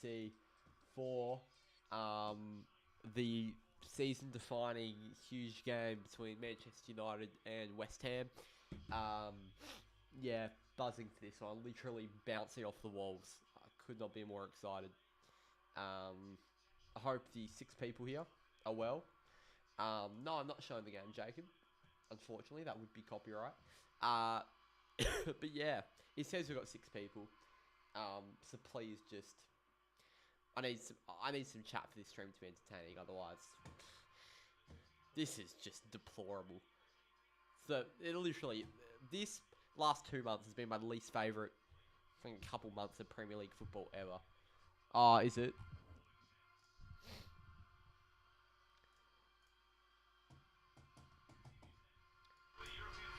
FC for the season-defining huge game between Manchester United and West Ham. Yeah, buzzing for this one. Literally bouncing off the walls. I could not be more excited. I hope the 6 people here are well. No, I'm not showing the game, Jacob. Unfortunately, that would be copyright. But yeah, it says we've got 6 people. So please just, I need some chat for this stream to be entertaining. Otherwise, this is just deplorable. So it literally, this last 2 months has been my least favourite, I think, couple months of Premier League football ever. Is it?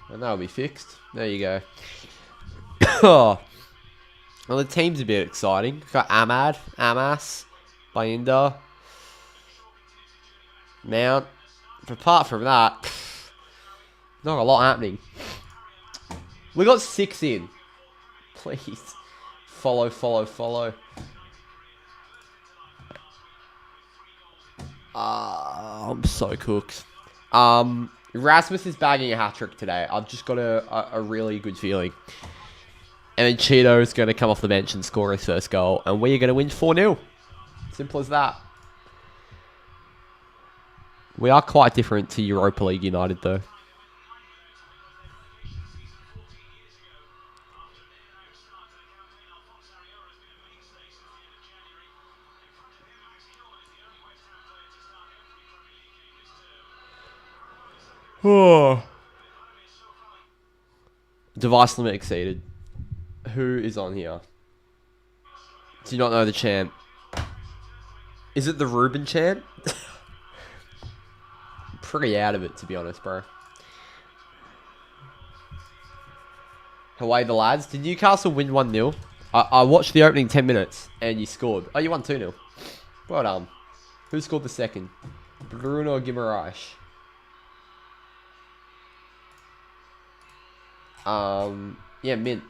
And that'll be fixed. There you go. Well, the team's a bit exciting. We've got Amas, Bayinda, Mount. But apart from that, not a lot happening. We got 6 in. Please. Follow. I'm so cooked. Rasmus is bagging a hat-trick today. I've just got a really good feeling. And then Cheeto is going to come off the bench and score his first goal. And we're going to win 4-0. Simple as that. We are quite different to Europa League United, though. Oh. Device limit exceeded. Who is on here? Do you not know the chant? Is it the Ruben chant? Pretty out of it, to be honest, bro. Away the lads. Did Newcastle win 1-0? I watched the opening 10 minutes and you scored. Oh, you won 2-0. Well done. Who scored the second? Bruno Guimaraes. Yeah, mint.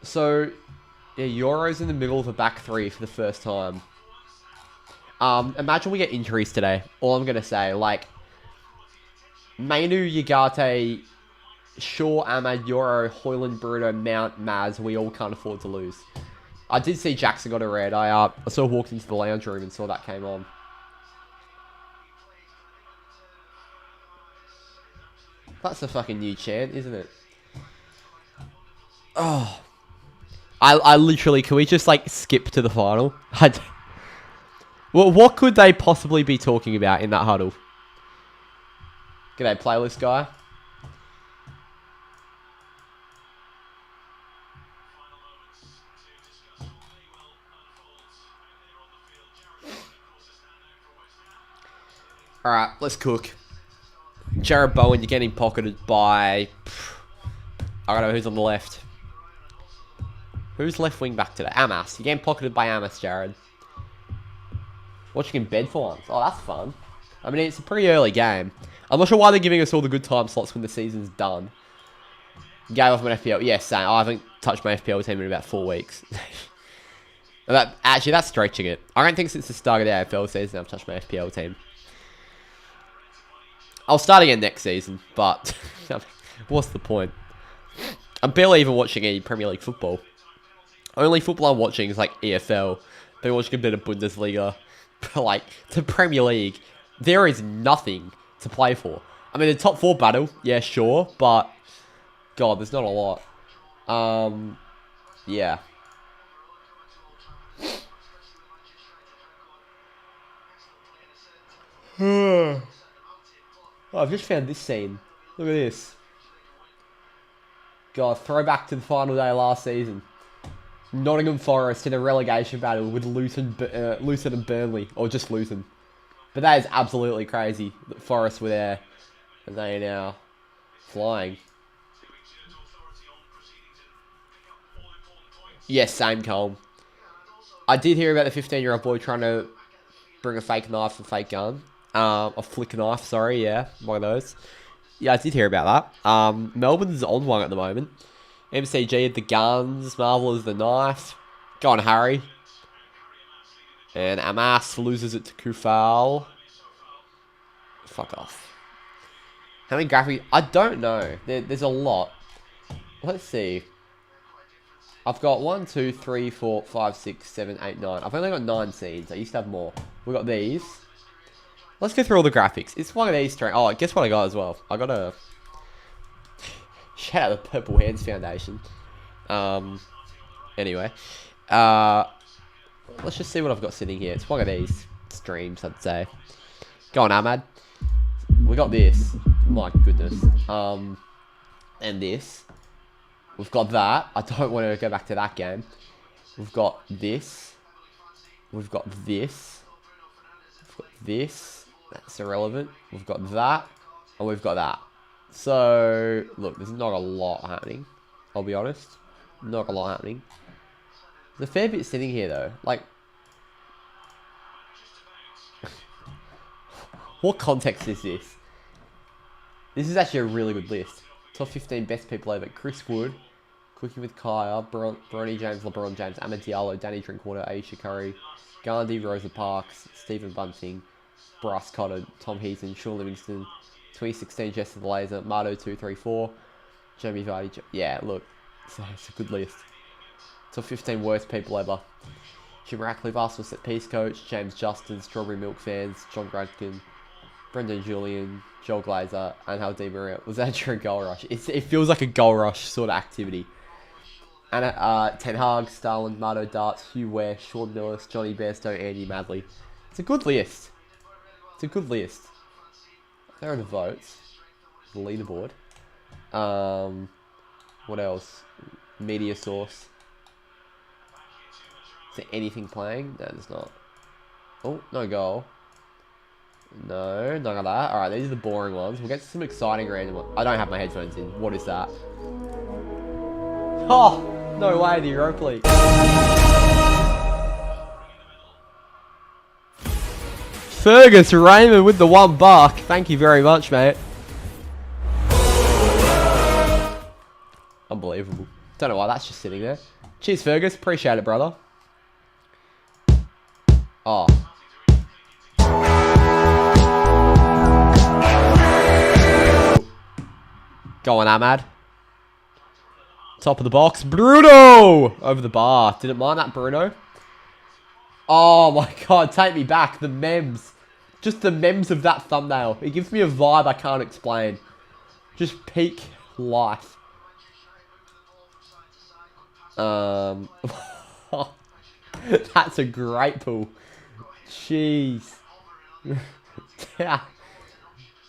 So, yeah, Euro's in the middle of a back 3 for the first time. Imagine we get injuries today. All I'm going to say, like, Mainu, Ugarte, Shaw, Ahmad, Euro, Hoyland, Bruno, Mount, Maz, we all can't afford to lose. I did see Jackson got a red. I sort of walked into the lounge room and saw that came on. That's a fucking new chant, isn't it? Oh. I literally, can we just, like, skip to the final? Well, what could they possibly be talking about in that huddle? G'day, playlist guy. Alright, let's cook. Jared Bowen, you're getting pocketed by... I don't know who's on the left. Who's left wing back today? Amas. You're getting pocketed by Amas, Jared. Watching in bed for once. Oh, that's fun. I mean, it's a pretty early game. I'm not sure why they're giving us all the good time slots when the season's done. Gave off my FPL. Yes, same. I haven't touched my FPL team in about 4 weeks. Actually, that's stretching it. I don't think since the start of the AFL season I've touched my FPL team. I'll start again next season, but what's the point? I'm barely even watching any Premier League football. Only football I'm watching is like EFL. Been watching a bit of Bundesliga. But like, the Premier League, there is nothing to play for. I mean, the top 4 battle, yeah, sure, but God, there's not a lot. Yeah. Oh, I've just found this scene. Look at this. God, throwback to the final day last season. Nottingham Forest in a relegation battle with Luton and Burnley. Or just Luton. But that is absolutely crazy that Forest were there. And they are now flying. Yes, same Colm. I did hear about the 15-year-old boy trying to bring a fake knife and fake gun. A flick knife, sorry, yeah. One of those. Yeah, I did hear about that. Melbourne's on one at the moment. MCG had the guns. Marvel is the knife. Go on, Harry. And Amas loses it to Kufal. Fuck off. How many graphics? I don't know. There's a lot. Let's see. I've got 1, 2, 3, 4, 5, 6, 7, 8, 9. I've only got 9 scenes. I used to have more. We got these. Let's go through all the graphics. It's one of these straight. Oh, guess what I got as well? I got a... Shout out the Purple Hands Foundation. Anyway. Let's just see what I've got sitting here. It's one of these streams, I'd say. Go on, Ahmad. We got this. My goodness. And this. We've got that. I don't want to go back to that game. We've got this. We've got this. We've got this. That's irrelevant. We've got that. And we've got that. So, look, there's not a lot happening. I'll be honest. Not a lot happening. There's a fair bit sitting here, though. Like, what context is this? This is actually a really good list. Top 15 best people over. Chris Wood, Cooking with Kaya, Bronny James, LeBron James, Ahmed Diallo, Danny Drinkwater, Aisha Curry, Gandhi, Rosa Parks, Stephen Bunting, Bryce Cotton, Tom Heaton, Sean Livingston, 2016 Jester the Laser, Mardo234, Jamie Vardy. Yeah, look, it's a good list. Top 15 worst people ever. Jim Ratcliffe, Arsenal set piece coach, James Justin, Strawberry Milk fans, John Gradkin, Brendan Julian, Joel Glazer, and Hal Di Maria. Was that during Goal Rush? It feels like a Goal Rush sort of activity. And Ten Hag, Starland, Mardo Darts, Hugh Ware, Sean Millis, Johnny Bairstow, Andy Madley. It's a good list. It's a good list. There are the votes. The leaderboard. What else? Media source. Is there anything playing? No, there's not. Oh, no goal. No, none of that. Alright, these are the boring ones. We'll get to some exciting random ones. I don't have my headphones in. What is that? Oh, no way, the Europa League. Fergus Raymond with the $1. Thank you very much, mate. Unbelievable. Don't know why that's just sitting there. Cheers, Fergus. Appreciate it, brother. Oh. Go on, Ahmad. Top of the box. Bruno! Over the bar. Didn't mind that, Bruno. Oh my god, take me back. The memes. Just the memes of that thumbnail. It gives me a vibe I can't explain. Just peak life. That's a great pull. Jeez. Yeah.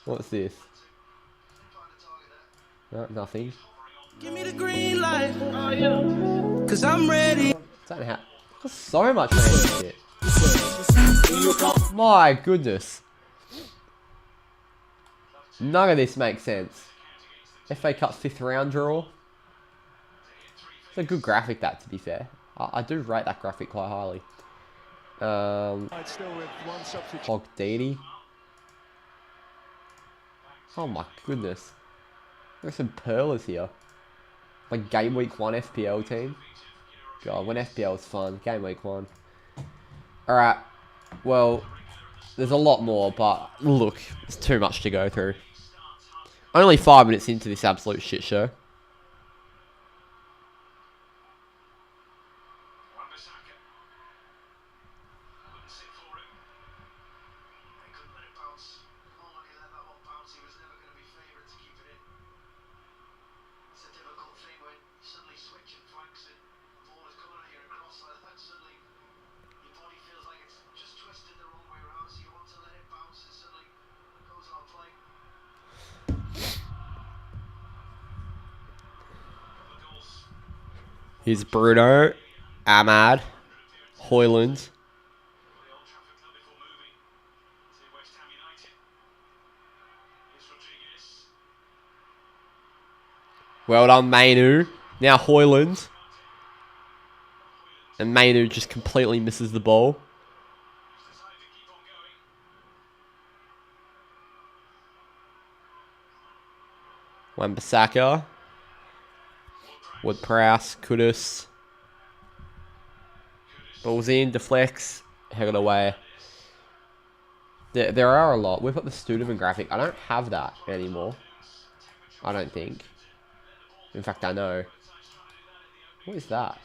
What's this? No, nothing. Give me the green light. Oh, yeah. Cause I'm ready. There's so much random shit. My goodness. None of this makes sense. FA Cup 5th round draw. It's a good graphic, that, to be fair. I do rate that graphic quite highly. Ogdini. Oh my goodness. There's some pearlers here. Like Gameweek 1 FPL team. God, when FPL was fun. Gameweek 1. Alright. Well, there's a lot more, but look, it's too much to go through. Only 5 minutes into this absolute shit show. Here's Bruno, Ahmad, Hoyland. Well done, Mainu. Now Hoyland. And Mainu just completely misses the ball. Wan-Bissaka. Wood-Prowse. Kudus. Balls in. Deflects. Head it away. There are a lot. We've got the Studeman graphic. I don't have that anymore. I don't think. In fact, I know. What is that?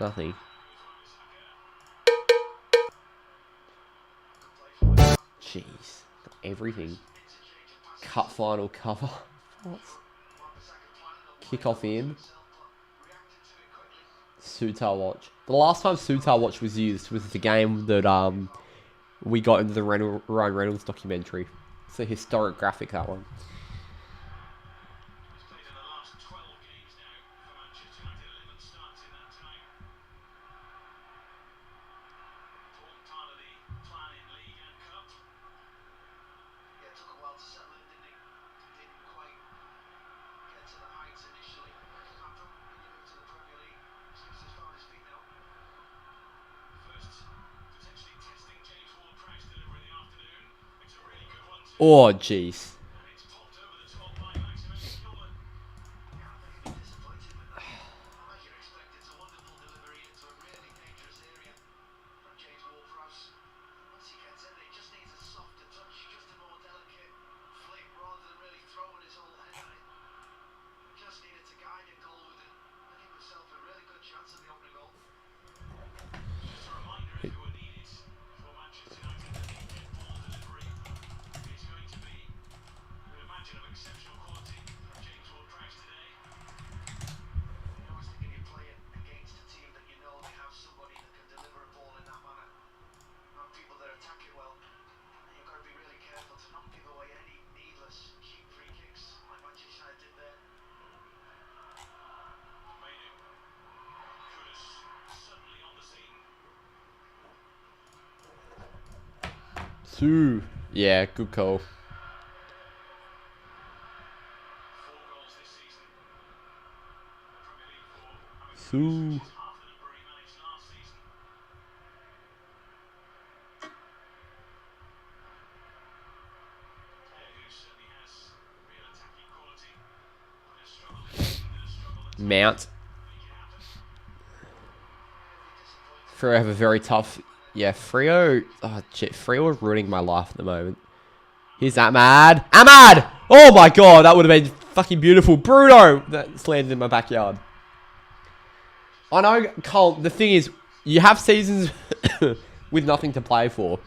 Nothing. Jeez. Everything. Cup final cover. What? Kickoff in. Sutar watch. The last time Sutar watch was used was the game that we got into the Ryan Reynolds documentary. It's a historic graphic, that one. Oh, jeez. Sue. Yeah, good call. Sue. Mount. Forever very tough. Yeah, Freo. Oh, shit. Freo are ruining my life at the moment. Here's Ahmad. Ahmad! Oh my god, that would have been fucking beautiful. Bruno! That's landed in my backyard. I know, Cole, the thing is, you have seasons with nothing to play for.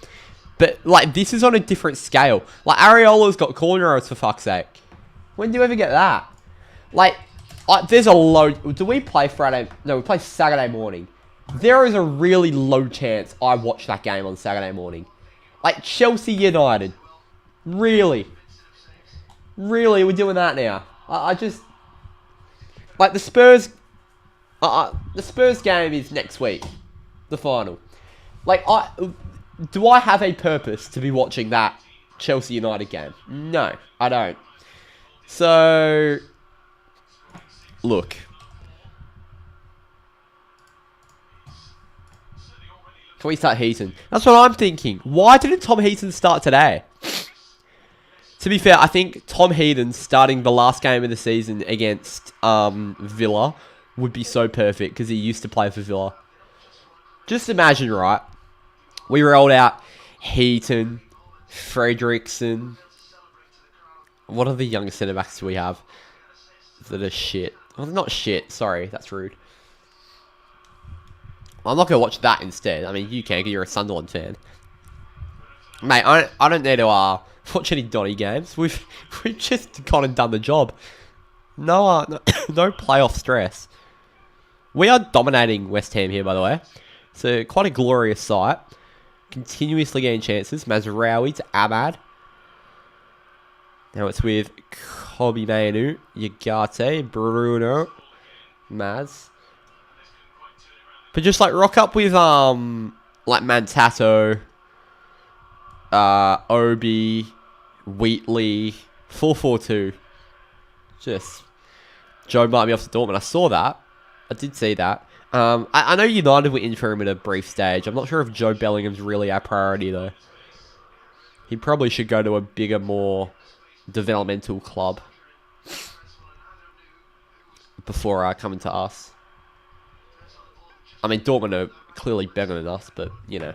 But, like, this is on a different scale. Like, Ariola's got corner errors, for fuck's sake. When do you ever get that? Like, there's a low... Do we play Friday... No, we play Saturday morning. There is a really low chance I watch that game on Saturday morning. Like, Chelsea United. Really? Really, we're doing that now? I just... Like, the Spurs... the Spurs game is next week. The final. Like, do I have a purpose to be watching that Chelsea United game? No, I don't. So... Look... Can we start Heaton? That's what I'm thinking. Why didn't Tom Heaton start today? To be fair, I think Tom Heaton starting the last game of the season against Villa would be so perfect because he used to play for Villa. Just imagine, right? We rolled out Heaton, Frederiksen. What are the young centre-backs we have that are shit? Well, not shit. Sorry, that's rude. I'm not going to watch that instead. I mean, you can because you're a Sunderland fan. Mate, I don't need to watch any Donny games. We've just gone and done the job. No playoff stress. We are dominating West Ham here, by the way. So, quite a glorious sight. Continuously getting chances. Mazraoui to Ahmad. Now it's with Kobe Mainu, UCATT, Bruno, Maz. But just like rock up with like Mantato, Obi, Wheatley, 4-4-2. Just Joe might be off to Dortmund. I saw that. I did see that. I know United were in for him at a brief stage. I'm not sure if Joe Bellingham's really our priority though. He probably should go to a bigger, more developmental club before coming to us. I mean, Dortmund are clearly better than us, but, you know.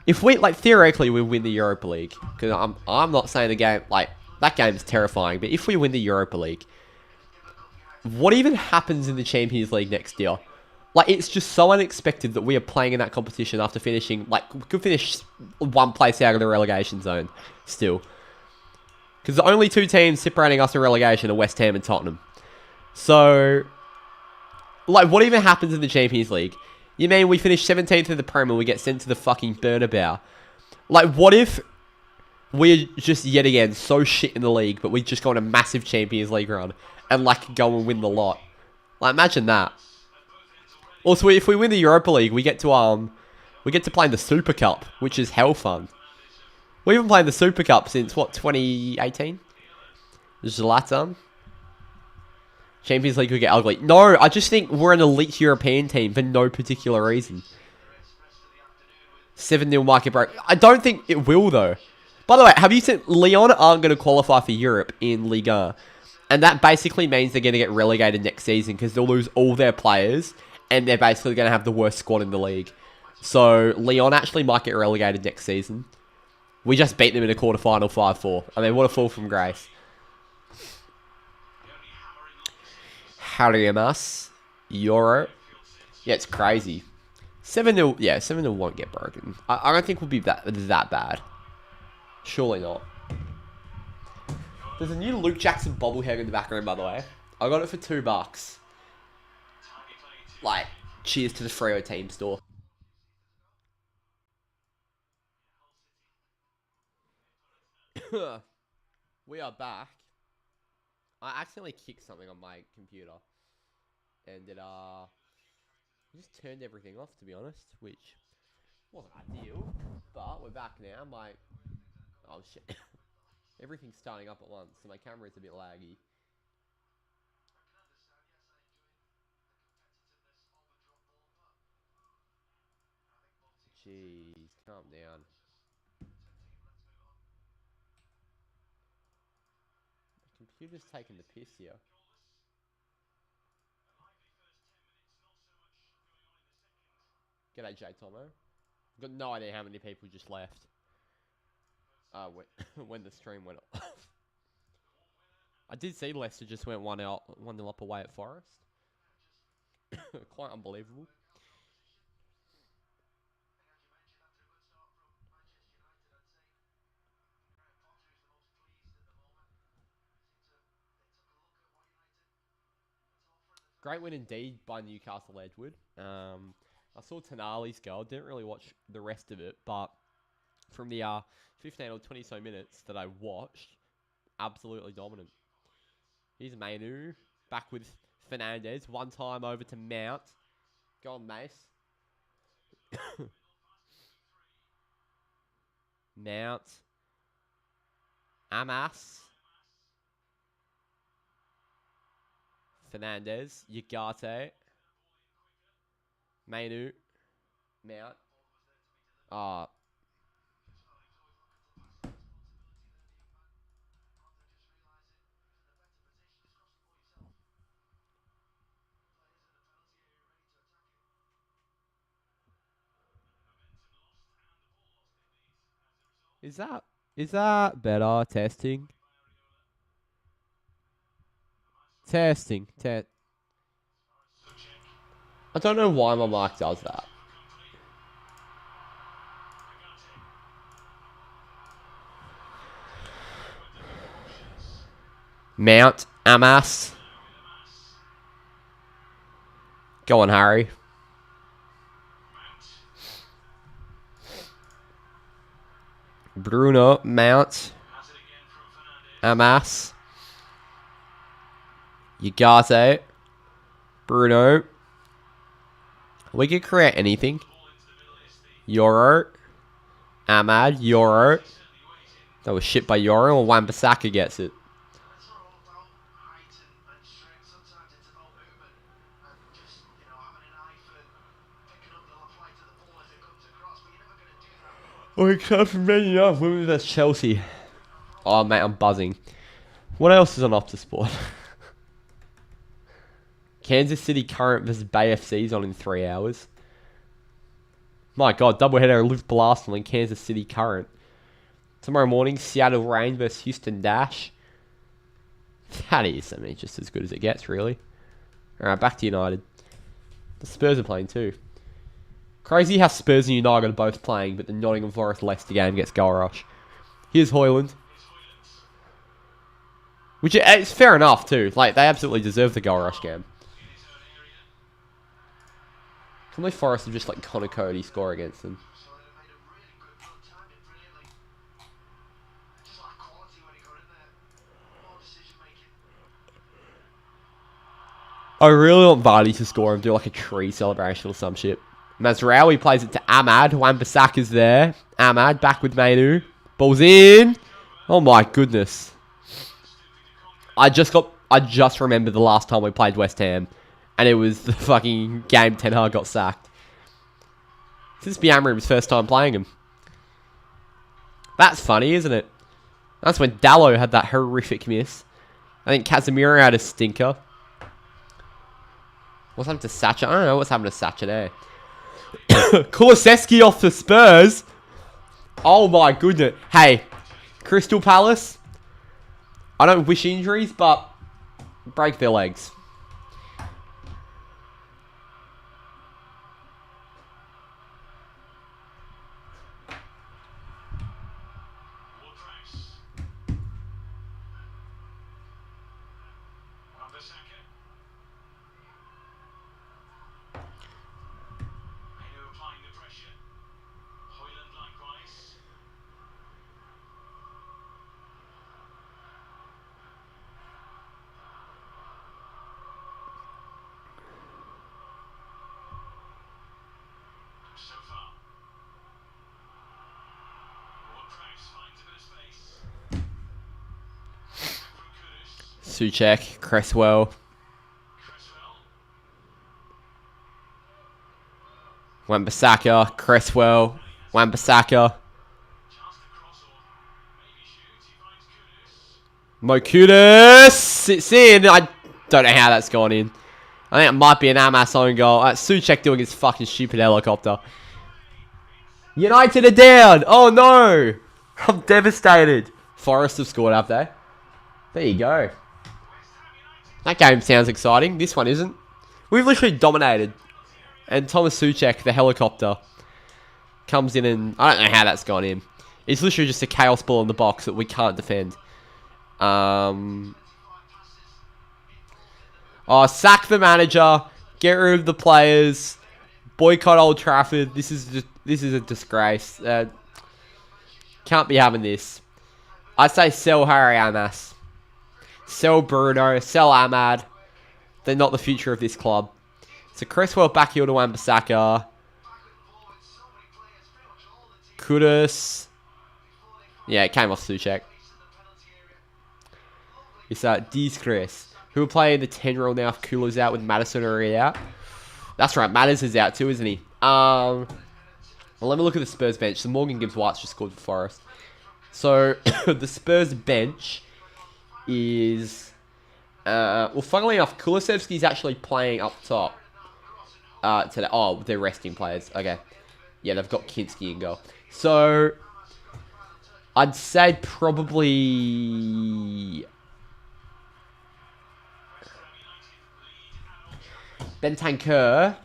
If we, like, theoretically, we win the Europa League, because I'm not saying the game, like, that game's terrifying, but if we win the Europa League, what even happens in the Champions League next year? Like, it's just so unexpected that we are playing in that competition after finishing, like, we could finish one place out of the relegation zone still. Because the only two teams separating us in relegation are West Ham and Tottenham. So, like, what even happens in the Champions League? You mean we finish 17th in the Prem and we get sent to the fucking Bernabeu? Like, what if we're just yet again so shit in the league, but we just go on a massive Champions League run and, like, go and win the lot? Like, imagine that. Also, if we win the Europa League, we get to play in the Super Cup, which is hell fun. We haven't played the Super Cup since, what, 2018? Zlatan. Champions League could get ugly. No, I just think we're an elite European team for no particular reason. 7-0 market break. I don't think it will, though. By the way, have you seen... Lyon aren't going to qualify for Europe in Liga. And that basically means they're going to get relegated next season because they'll lose all their players and they're basically going to have the worst squad in the league. So, Lyon actually might get relegated next season. We just beat them in a quarterfinal 5-4. I mean, what a fall from grace. Hariamas. Euro. Yeah, it's crazy. 7-0. Yeah, 7-0 won't get broken. I don't think we'll be that bad. Surely not. There's a new Luke Jackson bobblehead in the background, by the way. I got it for $2. Like, cheers to the Freo team store. We are back. I accidentally kicked something on my computer. And it, just turned everything off, to be honest. Which wasn't ideal. But we're back now. Oh, shit. Everything's starting up at once, so my camera's a bit laggy. Jeez, calm down. My computer's taking the piss here. G'day, J Tomo. I've got no idea how many people just left. When the stream went off. I did see Leicester just went 1-0 up away at Forest. Quite unbelievable. Great win indeed by Newcastle Edgewood. I saw Tonali's goal. Didn't really watch the rest of it, but from the 15 or 20 so minutes that I watched, absolutely dominant. Here's Mainu back with Fernandez. One time over to Mount. Go on, Mace. Mount. Amas. Fernandez. UCATT. Mainu. Mount. Is that better? Testing. I don't know why my mic does that. Mount. Amas. Go on, Harry. Bruno. Mount. Amas. UCATT. Bruno. We can create anything. Euro. Ahmad. Euro. That was shit by Euro, or Wan-Bissaka gets it. Oh, except for many enough women, that's Chelsea. Oh, mate, I'm buzzing. What else is on Optus Sport? Kansas City Current versus Bay FC's on in 3 hours. My God, doubleheader Liverpool Arsenal and Kansas City Current. Tomorrow morning, Seattle Rain versus Houston Dash. That is, I mean, just as good as it gets, really. Alright, back to United. The Spurs are playing too. Crazy how Spurs and United are both playing, but the Nottingham Forest Leicester game gets goal rush. Here's Højlund. Which, it's fair enough too. Like, they absolutely deserve the goal rush game. Can't believe Forest have just let Connor Cody score against them. I really want Vardy to score and do like a tree celebration or some shit. Mazraoui plays it to Ahmad. Wan-Bissaka's there. Ahmad back with Mainu. Ball's in. Oh my goodness. I just remembered the last time we played West Ham. And it was the fucking game Ten Hag got sacked. This is Biamrim's first time playing him. That's funny, isn't it? That's when Dallo had that horrific miss. I think Casemiro had a stinker. What's happened to Sacha? I don't know what's happened to Sacha there. Kulusevski off the Spurs. Oh my goodness. Hey, Crystal Palace. I don't wish injuries, but break their legs. Souček, Cresswell. Wan-Bissaka, Cresswell, Wan-Bissaka. Mo Kudus sits in. I don't know how that's gone in. I think it might be an Amas own goal. Souček doing his fucking stupid helicopter. United are down. Oh no. I'm devastated. Forest have scored, have they? There you go. That game sounds exciting. This one isn't. We've literally dominated. And Thomas Souček, the helicopter, comes in and... I don't know how that's gone in. It's literally just a chaos ball in the box that we can't defend. Oh, sack the manager. Get rid of the players. Boycott Old Trafford. This is a disgrace. Can't be having this. I say sell Harry Amas. Sell Bruno, sell Ahmad. They're not the future of this club. So Cresswell back heel to Wan-Bissaka. Kudus. Yeah, it came off Souček. It's Disgrace. Who will play in the 10-year-old now if Kula's out with Madison already out? That's right, Matters is out too, isn't he? Well, let me look at the Spurs bench. So Morgan Gibbs-White's just scored for Forest. So the Spurs bench is... well, funnily enough, Kulusevski's actually playing up top. Today. Oh, they're resting players. Okay. Yeah, they've got Kinski in goal. So, I'd say probably... Bentancur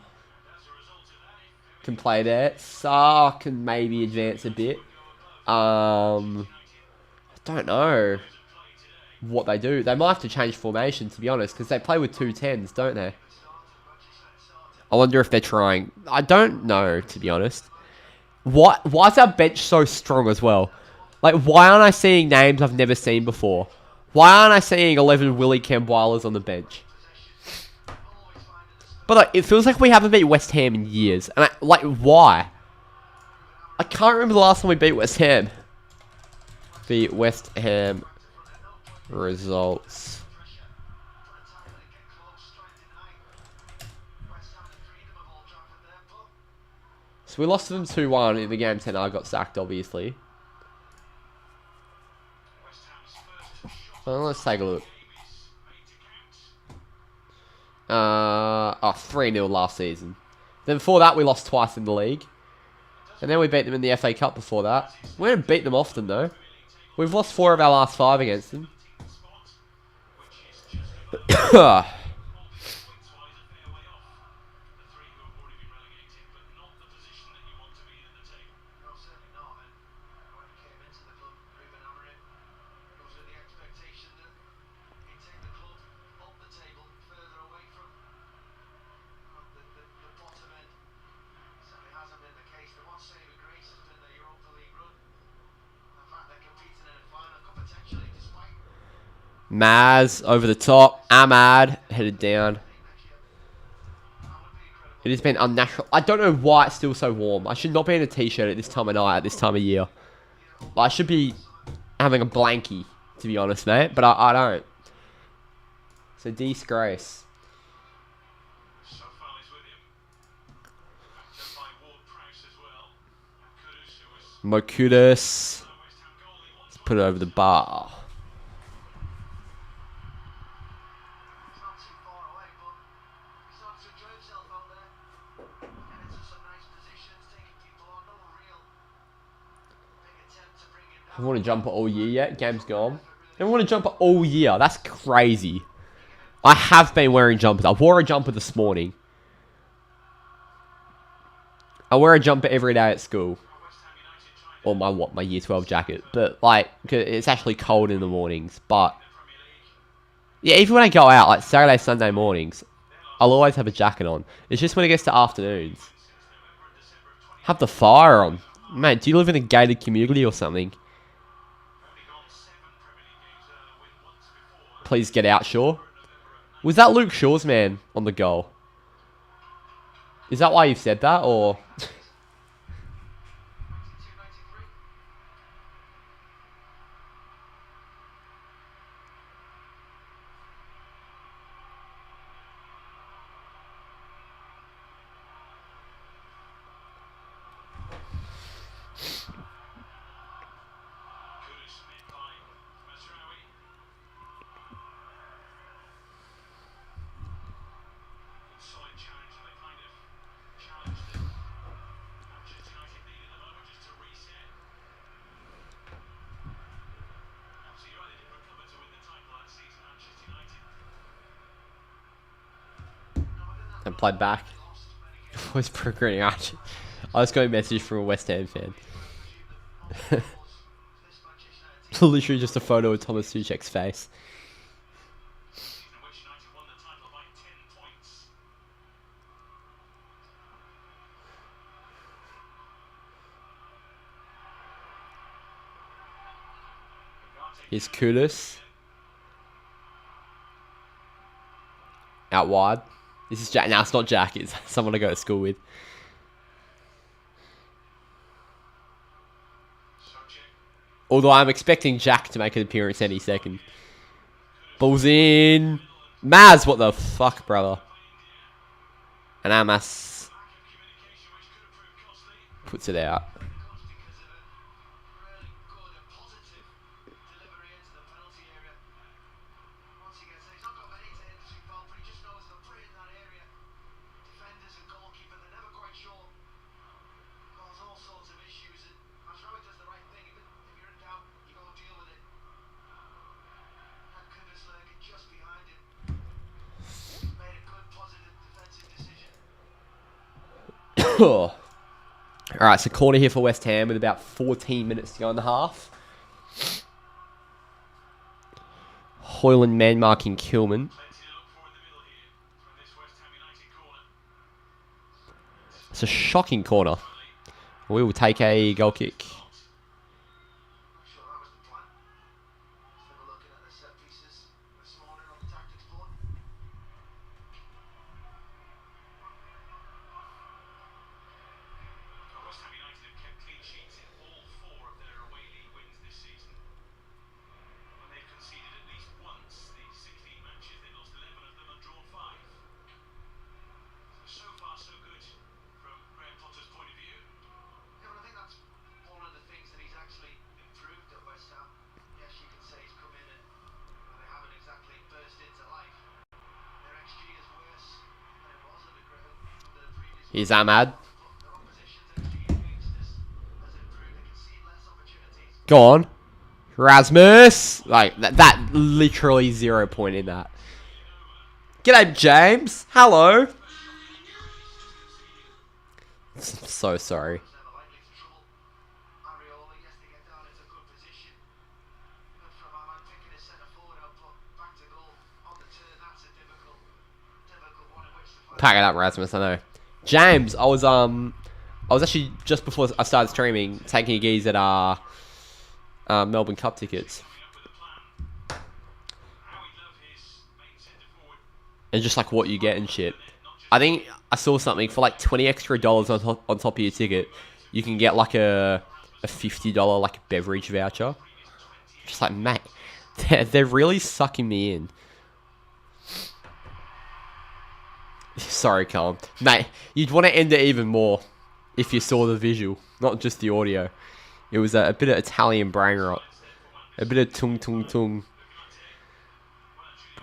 can play there. Sarr can maybe advance a bit. I don't know what they do. They might have to change formation, to be honest, because they play with 2 10s, don't they? I wonder if they're trying. I don't know, to be honest. Why is our bench so strong as well? Like, why aren't I seeing names I've never seen before? Why aren't I seeing 11 Willie Kembwilers on the bench? But like, it feels like we haven't beat West Ham in years. And why? I can't remember the last time we beat West Ham. The West Ham results. So we lost to them 2-1 in the game 10. I got sacked, obviously. Well, let's take a look. 3-0 last season. Then before that, we lost twice in the league. And then we beat them in the FA Cup before that. We don't beat them often, though. We've lost 4 of our last 5 against them. Maz over the top. Ahmad headed down. It has been unnatural. I don't know why it's still so warm. I should not be in a t-shirt at this time of night, at this time of year. I should be having a blankie, to be honest, mate. But I don't. It's a disgrace. Mokutis. Let's put it over the bar. I haven't worn a jumper all year yet. Game's gone. I haven't worn a jumper all year. That's crazy. I have been wearing jumpers. I wore a jumper this morning. I wear a jumper every day at school. Or my year 12 jacket. But, like, it's actually cold in the mornings. But, yeah, even when I go out, like Saturday, Sunday mornings, I'll always have a jacket on. It's just when it gets to afternoons. Have the fire on. Mate, do you live in a gated community or something? Please get out, Shaw. Was that Luke Shaw's man on the goal? Is that why you've said that, or... and played back. Was progressing out. I was going message from a West Ham fan. Literally just a photo of Thomas Tuchel's face. Here's Kudus. Out wide. This is Jack. Now it's not Jack. It's someone I go to school with. Although I'm expecting Jack to make an appearance any second. Ball's in. Maz, what the fuck, brother? And Amas puts it out. Alright, so corner here for West Ham with about 14 minutes to go in the half. Hoyland man marking Kilman. It's a shocking corner. We will take a goal kick. He's Ahmad. Go on. Rasmus. Like, that literally 0 point in that. G'day, James. Hello. I'm so sorry. Pack it up, Rasmus, I know. James, I was actually, just before I started streaming, taking a gaze at our Melbourne Cup tickets. And just like what you get and shit. I think I saw something for like $20 extra on top of your ticket. You can get like a $50 like beverage voucher. Just like, mate, they're really sucking me in. Sorry, Colin. Mate, you'd want to end it even more if you saw the visual, not just the audio. It was a bit of Italian brain rot. A bit of tung tung tung.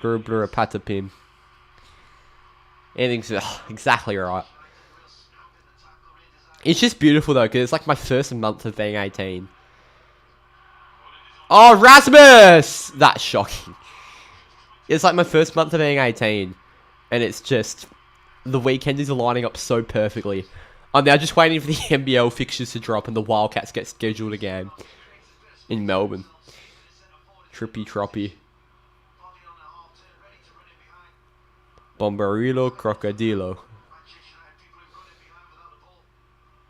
Blur blur patapim. Anything's exactly right. It's just beautiful though, because it's like my first month of being 18. Oh, Rasmus! That's shocking. It's like my first month of being 18. And it's just... the weekend is lining up so perfectly. I'm now just waiting for the NBL fixtures to drop and the Wildcats get scheduled again. In Melbourne. Trippy troppy. Bombarilo crocodilo.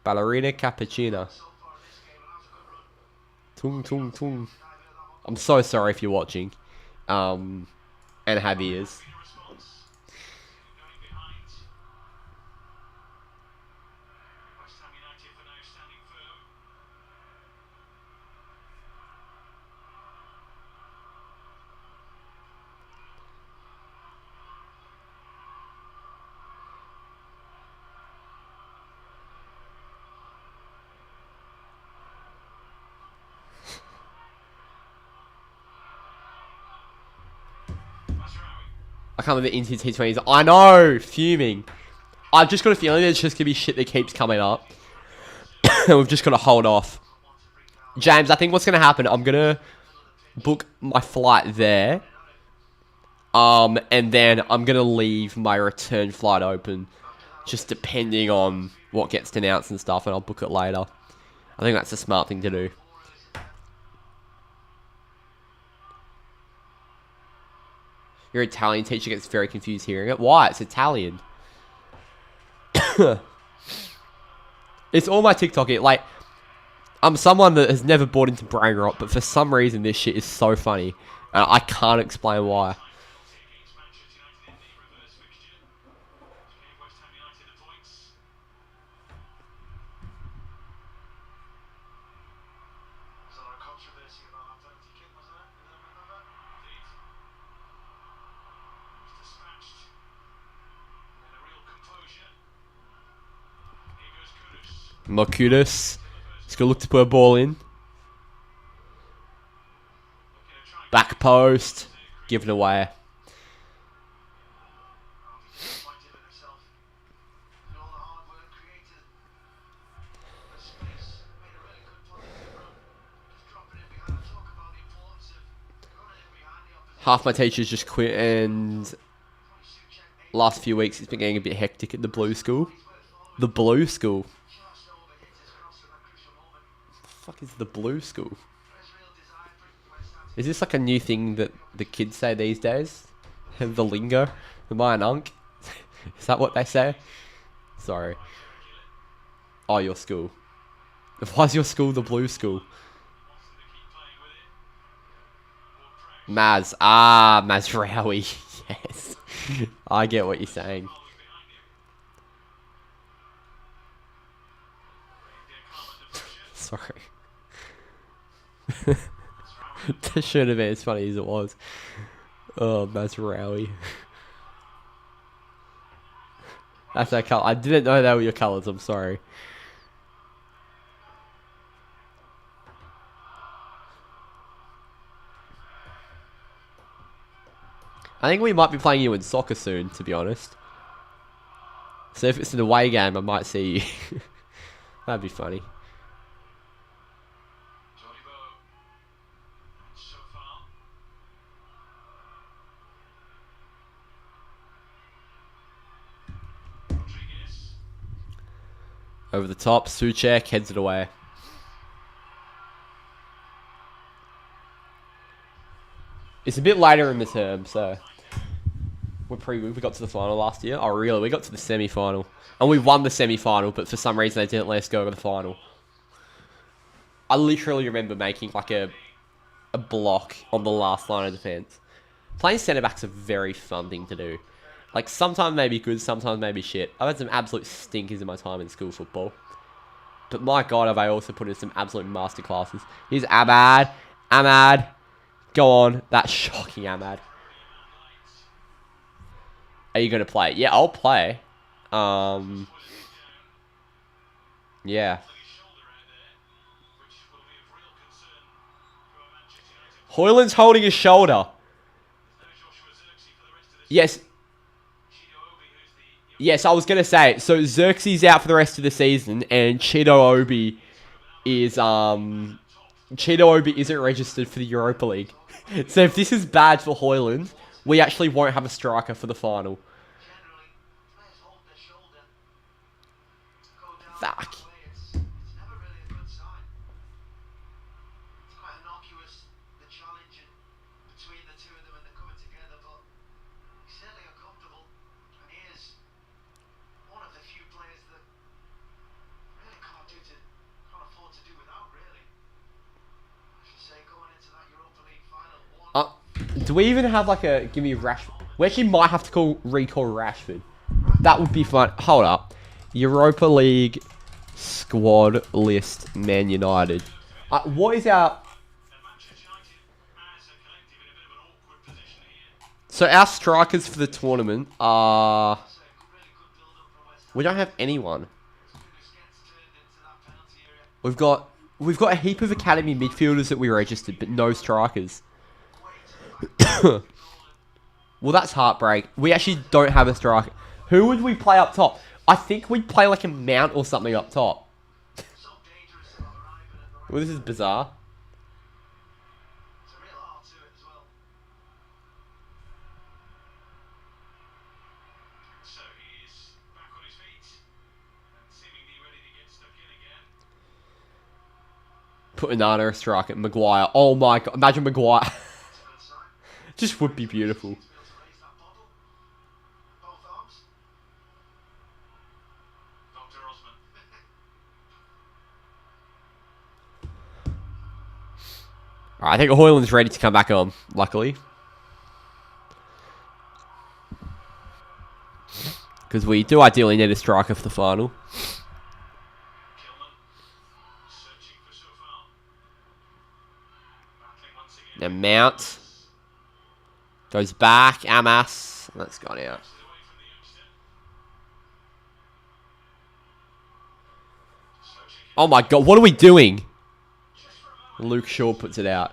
Ballerina cappuccina. Tung tung tung. I'm so sorry if you're watching. And have ears. I can't believe the into T20s. I know! Fuming. I've just got a feeling there's just going to be shit that keeps coming up. And we've just got to hold off. James, I think what's going to happen, I'm going to book my flight there. And then I'm going to leave my return flight open. Just depending on what gets announced and stuff. And I'll book it later. I think that's a smart thing to do. Your Italian teacher gets very confused hearing it. Why? It's Italian. It's all my TikTok. Like, I'm someone that has never bought into brain rot, but for some reason this shit is so funny. And I can't explain why. Mokutis. He's going to look to put a ball in. Back post. Given away. Half my teachers just quit, and last few weeks it's been getting a bit hectic at the Blue School. The Blue School. What the fuck is the Blue School? Is this like a new thing that the kids say these days? The lingo? Am I an unk? Is that what they say? Sorry. Oh, your school. Why is your school the Blue School? Maz. Ah, Mazraoui. Yes. I get what you're saying. Sorry. That shouldn't have been as funny as it was. Oh, Mazraoui. That's our colour. I didn't know they were your colours. I'm sorry. I think we might be playing you in soccer soon, to be honest. So if it's an away game, I might see you. That'd be funny. Over the top, Suchek heads it away. It's a bit later in the term, so we're pretty good. We got to the final last year. Oh, really? We got to the semi-final. And we won the semi-final, but for some reason they didn't let us go to the final. I literally remember making like a block on the last line of defense. Playing centre-back's a very fun thing to do. Like, sometimes maybe good, sometimes maybe shit. I've had some absolute stinkers in my time in school football. But my God, have I also put in some absolute masterclasses. Here's Ahmad. Ahmad. Go on. That's shocking, Ahmad. Are you going to play? Yeah, I'll play. Yeah. Hoyland's holding his shoulder. Yes. Yes, I was going to say, so Xerxes out for the rest of the season, and Cheeto Obi isn't registered for the Europa League. So if this is bad for Hoyland, we actually won't have a striker for the final. Fuck. Do we even have like a give me Rashford? We actually might have to recall Rashford. That would be fun. Hold up. Europa League squad list Man United. What is our... So our strikers for the tournament are... We don't have anyone. We've got a heap of academy midfielders that we registered, but no strikers. Well, that's heartbreak. We actually don't have a striker. Who would we play up top? I think we'd play like a Mount or something up top. Well, this is bizarre. Put Onana a striker. Maguire. Oh my God. Imagine Maguire. Just would be beautiful. Alright, I think Hoyland's ready to come back on, luckily. Because we do ideally need a striker for the final. Now Mount. Goes back. Amas. That's gone out. Oh my God, what are we doing? Luke Shaw puts it out.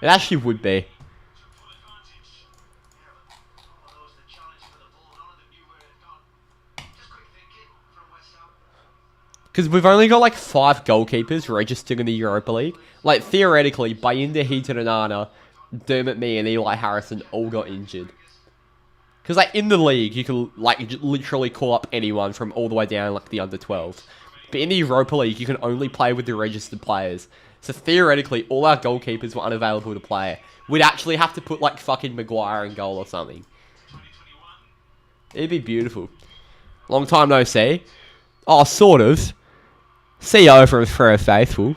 It actually would be. Because we've only got like 5 goalkeepers registered in the Europa League. Like, theoretically, Bayinda, Heaton, and Anna, Dermot, me, and Eli Harrison all got injured. Because, like, in the league, you can, like, literally call up anyone from all the way down, like, the under-12. But in the Europa League, you can only play with the registered players. So, theoretically, all our goalkeepers were unavailable to play. We'd actually have to put, like, fucking Maguire in goal or something. It'd be beautiful. Long time no see. Oh, sort of. CO for a faithful.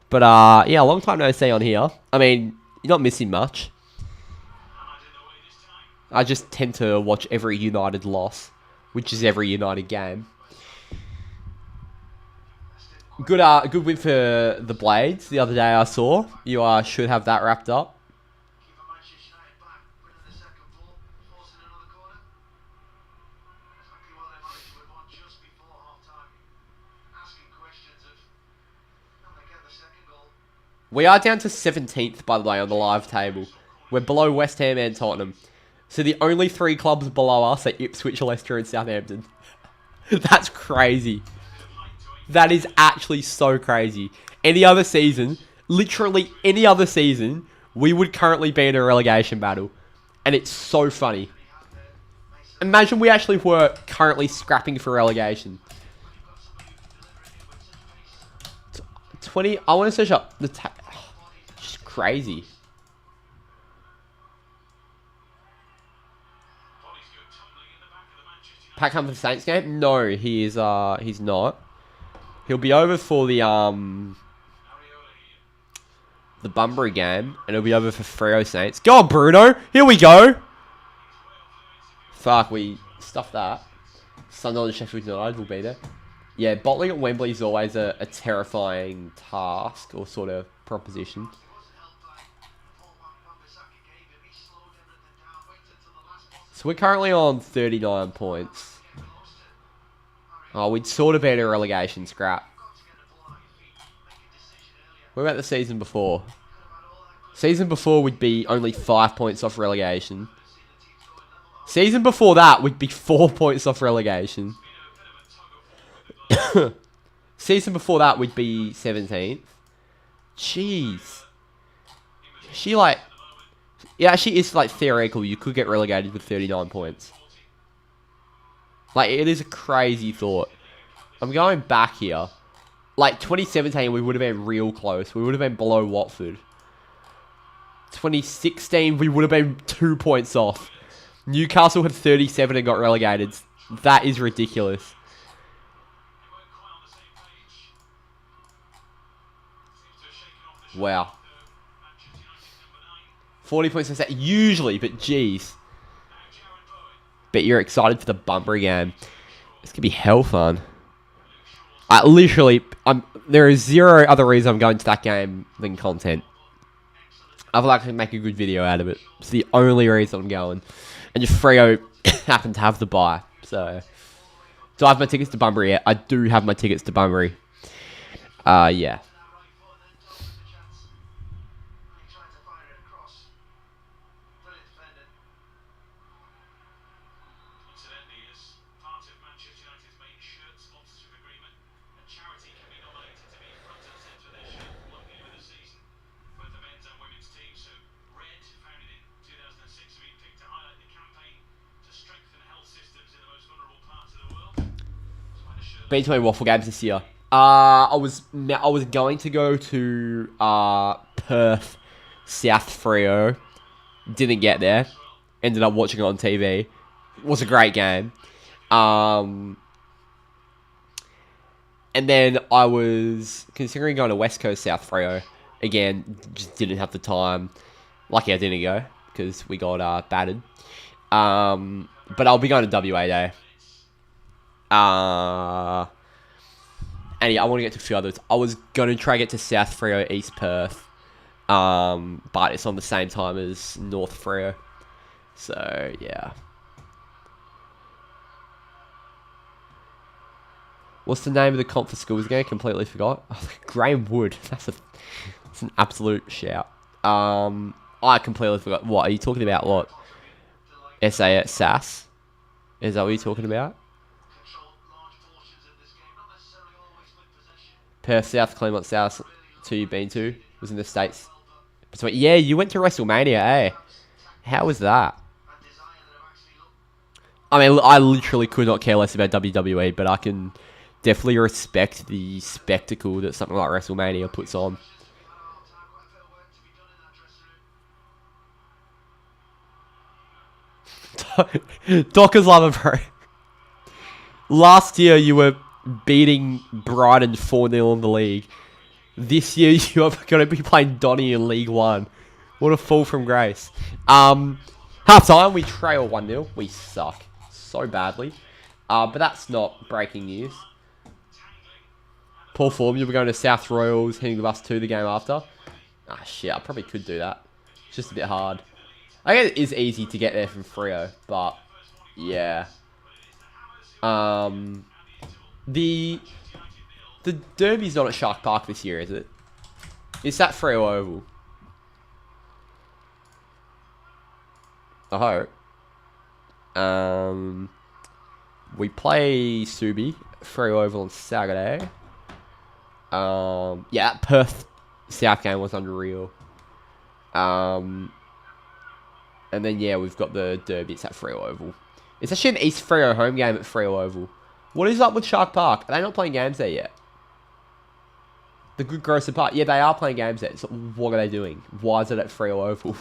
But, yeah, long time no see on here. I mean, you're not missing much. I just tend to watch every United loss, which is every United game. Good win for the Blades the other day I saw. You should have that wrapped up. We are down to 17th, by the way, on the live table. We're below West Ham and Tottenham. So the only 3 clubs below us are Ipswich, Leicester, and Southampton. That's crazy. That is actually so crazy. Any other season, literally any other season, we would currently be in a relegation battle. And it's so funny. Imagine we actually were currently scrapping for relegation. 20, I want to search up the just crazy. Pack come for the Saints game? No, he's not. He'll be over for the Bunbury game, and he'll be over for Freo Saints. Go on, Bruno. Here we go. Fuck, we stuffed that. Sunderland and Sheffield United will be there. Yeah, bottling at Wembley is always a terrifying task or sort of proposition. So we're currently on 39 points. Oh, we'd sort of been a relegation scrap. What about the season before? Season before we'd be only 5 points off relegation. Season before that we'd be 4 points off relegation. Season before that we'd be 17th. Jeez. She like... Yeah, actually it's like theoretical. You could get relegated with 39 points. Like, it is a crazy thought. I'm going back here. Like, 2017, we would have been real close. We would have been below Watford. 2016, we would have been 2 points off. Newcastle had 37 and got relegated. That is ridiculous. Wow. 40 points is that usually, but geez. Bet you're excited for the Bunbury game. This could be hell fun. There is zero other reason I'm going to that game than content. I'd like to make a good video out of it. It's the only reason I'm going. And just Freo happen to have the buy. So, do I have my tickets to Bunbury yet? I do have my tickets to Bunbury. Yeah. Been to my waffle games this year. I was going to go to Perth, South Freo. Didn't get there. Ended up watching it on TV. It was a great game. And then I was considering going to West Coast, South Freo. Again, just didn't have the time. Lucky I didn't go because we got battered. But I'll be going to WA Day. And yeah, I want to get to a few others. I was going to try to get to South Freo, East Perth. But it's on the same time as North Freo. So, yeah. What's the name of the comp for schools again? Completely forgot. Oh, Graham Wood. That's an absolute shout. I completely forgot. What, are you talking about what? SAS? SAS? Is that what you're talking about? Perth South, Claremont South, 2 you've been to, was in the States. Yeah, you went to WrestleMania, eh? How was that? I mean, I literally could not care less about WWE, but I can definitely respect the spectacle that something like WrestleMania puts on. Dockers love it, bro. Last year, you were beating Brighton 4-0 in the league. This year, you are going to be playing Donny in League One. What a fall from grace. Half time, we trail 1-0. We suck so badly. But that's not breaking news. Poor form. You'll be going to South Royals, heading the bus to the game after. Ah, shit. I probably could do that. It's just a bit hard. I guess it is easy to get there from Freo, but yeah. The Derby's not at Shark Park this year, is it? It's at Freo Oval. I hope. We play Subi, Freo Oval on Saturday. Yeah, Perth South game was unreal. And then, yeah, we've got the Derby. It's at Freo Oval. It's actually an East Freo home game at Freo Oval. What is up with Shark Park? Are they not playing games there yet? The Good Grosser Park. Yeah, they are playing games there. So what are they doing? Why is it at Freo Oval?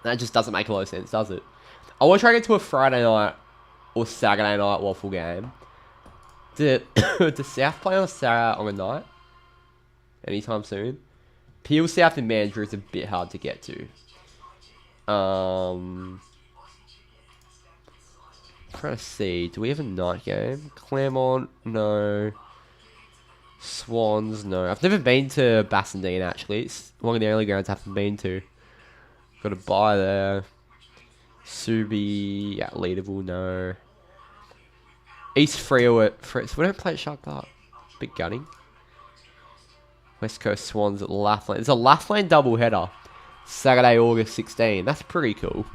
That just doesn't make a lot of sense, does it? I want to try to get to a Friday night or Saturday night waffle game. Does South play on a night? Anytime soon? Peel South and Mandurah is a bit hard to get to. Trying to see. Do we have a night game? Claremont? No. Swans? No. I've never been to Bassendean, actually. It's one of the only grounds I haven't been to. Got a buy there. Subi at Leaderville? No. East Freo at Fritz. We don't play at Shark Park. Bit gutting. West Coast Swans at Lathlane. There's a Lathlane double header. Saturday, August 16. That's pretty cool.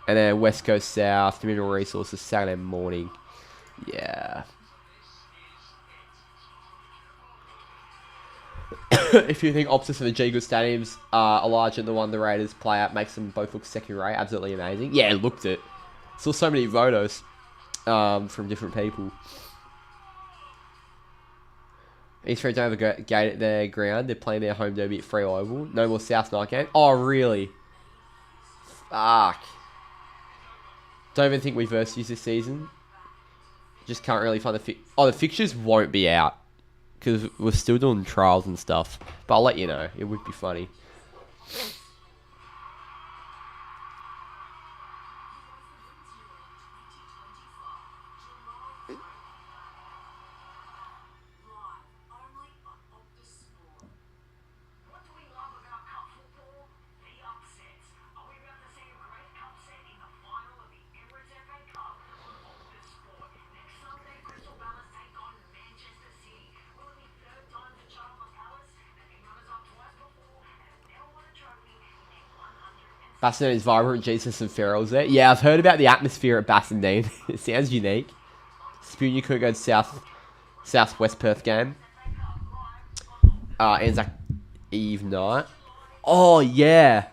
And then West Coast South, the Mineral Resources, Saturday morning. Yeah. If you think opposites of the G Good stadiums are larger than the one the Raiders play at, makes them both look second rate. Absolutely amazing. Yeah, looked it. Saw so many photos from different people. East Freo don't have a gate at their ground. They're playing their home derby at Freo Oval. No more South night game. Oh, really? Fuck. Don't even think we versed you this season. Just can't really find the the fixtures won't be out. Because we're still doing trials and stuff. But I'll let you know. It would be funny. Bassendean is vibrant. Jesus and Farrell's there. Yeah, I've heard about the atmosphere at Bassendean. It sounds unique. Spoon, you could go to Southwest Perth game. Anzac Eve night. Oh, yeah.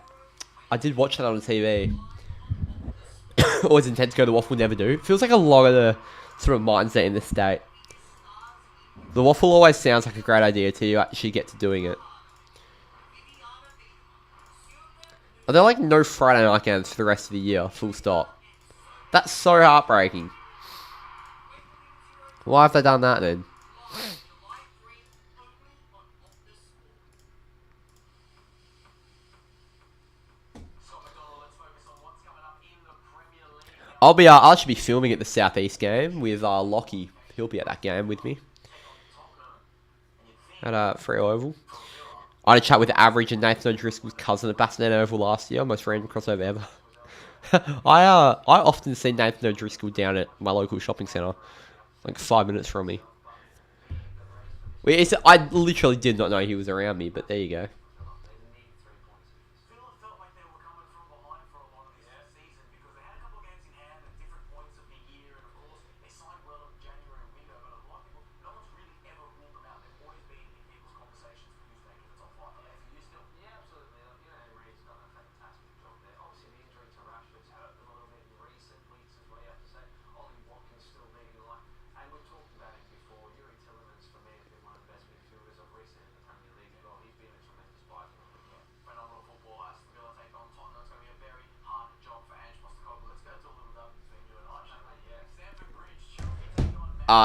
I did watch that on TV. Always intend to go to Waffle, never do. Feels like a lot of the sort of mindset in this state. The Waffle always sounds like a great idea till you actually get to doing it. Are there like no Friday night games for the rest of the year? Full stop. That's so heartbreaking. Why have they done that then? I'll actually be filming at the Southeast game with Lockie. He'll be at that game with me. At Freo Oval. I had a chat with Average and Nathan O'Driscoll's cousin at Bassendean Oval last year. Most random crossover ever. I often see Nathan O'Driscoll down at my local shopping centre. Like 5 minutes from me. I literally did not know he was around me, but there you go.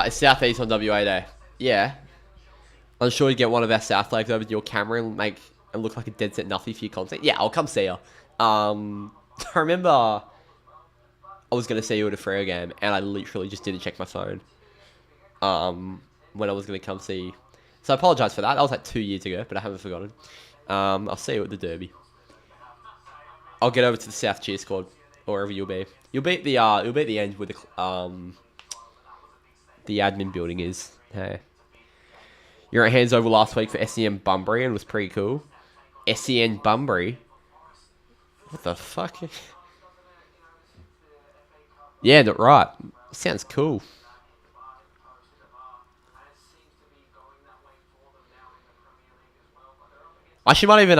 It's Southeast on WA Day. Yeah. I'm sure you get one of our South flags over to your camera and look like a dead set nothing for your content. Yeah, I'll come see you. I remember I was going to see you at a Freo game and I literally just didn't check my phone when I was going to come see you. So I apologise for that. That was like 2 years ago, but I haven't forgotten. I'll see you at the Derby. I'll get over to the South Cheer Squad or wherever you'll be. You'll be at the end where the admin building is. Hey. You're at Hands Over last week for SEN Bunbury and it was pretty cool. SEN Bunbury? What the fuck? Yeah, not right. Sounds cool. Actually, might even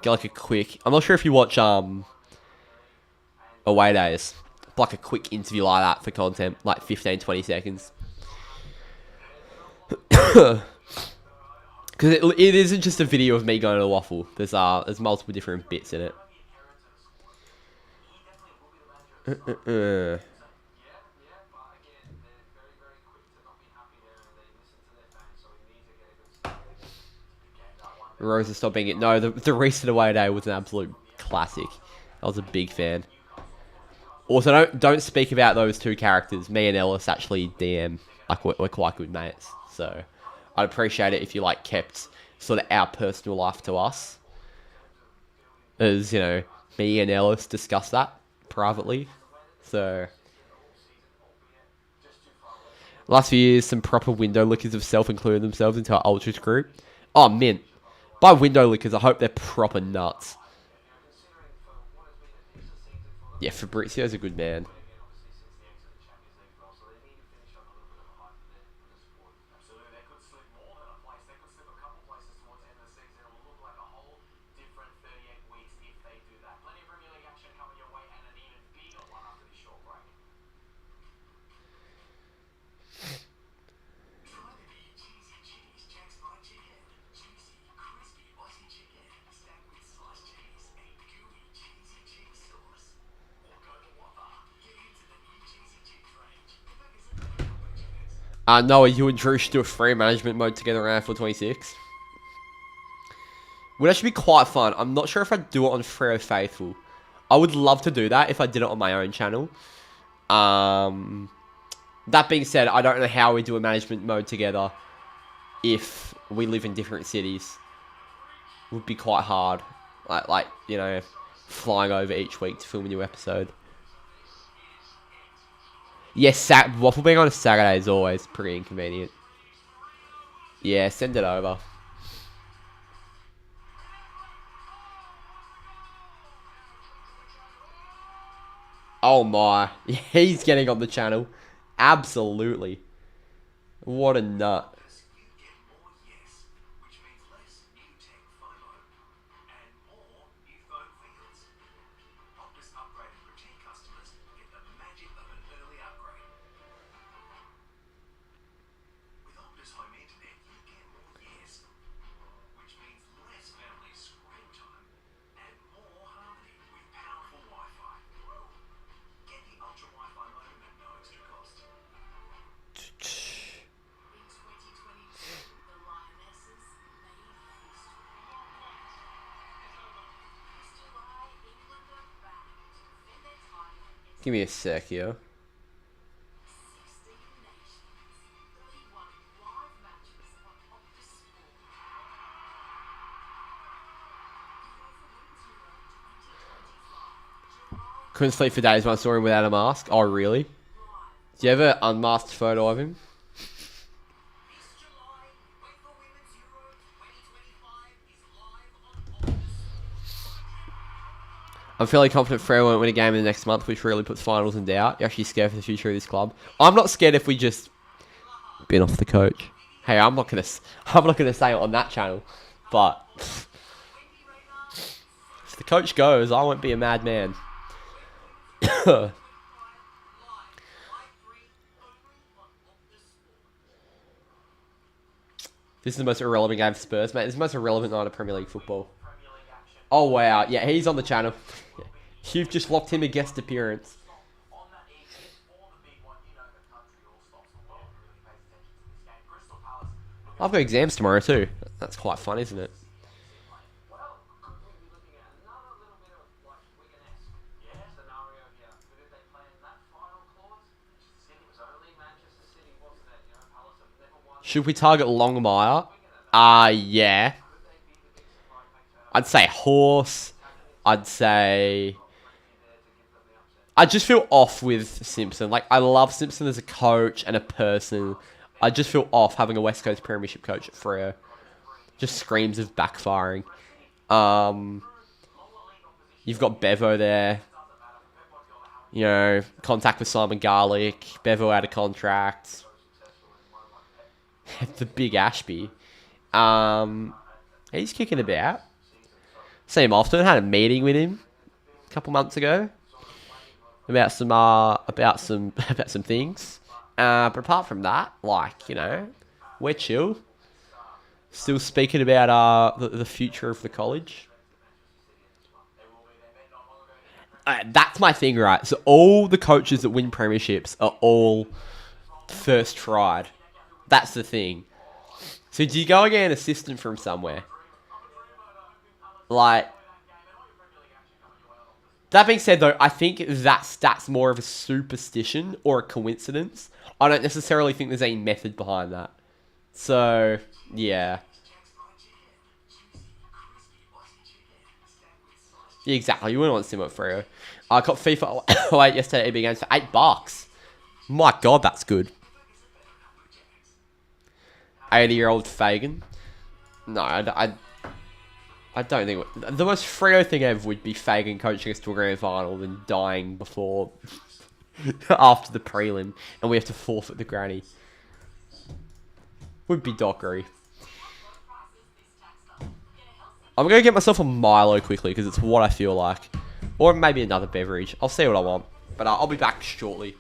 get like a quick. I'm not sure if you watch away days, like a quick interview like that for content, like 15, 20 seconds. Because it isn't just a video of me going to the waffle. There's multiple different bits in it. Rosa stop being it. No, the recent away day was an absolute classic. I was a big fan. Also, don't speak about those two characters. Me and Ellis actually DM. Like we're quite good mates, so I'd appreciate it if you like kept sort of our personal life to us, as you know, me and Ellis discuss that privately. So last few years, some proper window lickers have self-included themselves into our ultras group. Oh, mint. By window lickers, I hope they're proper nuts. Yeah, Fabrizio's a good man. Noah, you and Drew should do a free management mode together around 426. Would actually be quite fun. I'm not sure if I'd do it on Freo Faithful. I would love to do that if I did it on my own channel. That being said, I don't know how we do a management mode together if we live in different cities. It would be quite hard. Like you know, flying over each week to film a new episode. Yes, waffle being on a Saturday is always pretty inconvenient. Yeah, send it over. Oh my. He's getting on the channel. Absolutely. What a nut. Give me a sec here. Couldn't sleep for days when I saw him without a mask. Oh, really? Do you have an unmasked photo of him? I'm fairly confident Freo won't win a game in the next month, which really puts finals in doubt. You're actually scared for the future of this club. I'm not scared if we just bin off the coach. Hey, I'm not gonna say it on that channel, but if the coach goes, I won't be a madman. This is the most irrelevant game for Spurs, mate. This is the most irrelevant night of Premier League football. Oh, wow. Yeah, he's on the channel. You've just locked him a guest appearance. I've got exams tomorrow too. That's quite fun, isn't it? Should we target Longmire? Yeah. I'd say Horse. I'd say... I just feel off with Simpson. Like, I love Simpson as a coach and a person. I just feel off having a West Coast Premiership coach at Freo. Just screams of backfiring. You've got Bevo there. You know, contact with Simon Garlick, Bevo out of contract, the big Ashby. He's kicking about. See him often. Had a meeting with him a couple months ago about some about some things. But apart from that, like, you know, we're chill. Still speaking about the future of the college. That's my thing, right? So all the coaches that win premierships are all first tried. That's the thing. So do you go and get an assistant from somewhere? Like, that being said, though, I think that's more of a superstition or a coincidence. I don't necessarily think there's any method behind that. So, yeah. Yeah, exactly. You wouldn't want to see him at Freo. I got FIFA 08 yesterday at EB Games for $8. My God, that's good. 80-year-old Fagan. No, I don't think... The most Freo thing ever would be Fagan coaching us to a grand final and dying before... after the prelim. And we have to forfeit the granny. Would be dockery. I'm going to get myself a Milo quickly because it's what I feel like. Or maybe another beverage. I'll see what I want. But I'll be back shortly.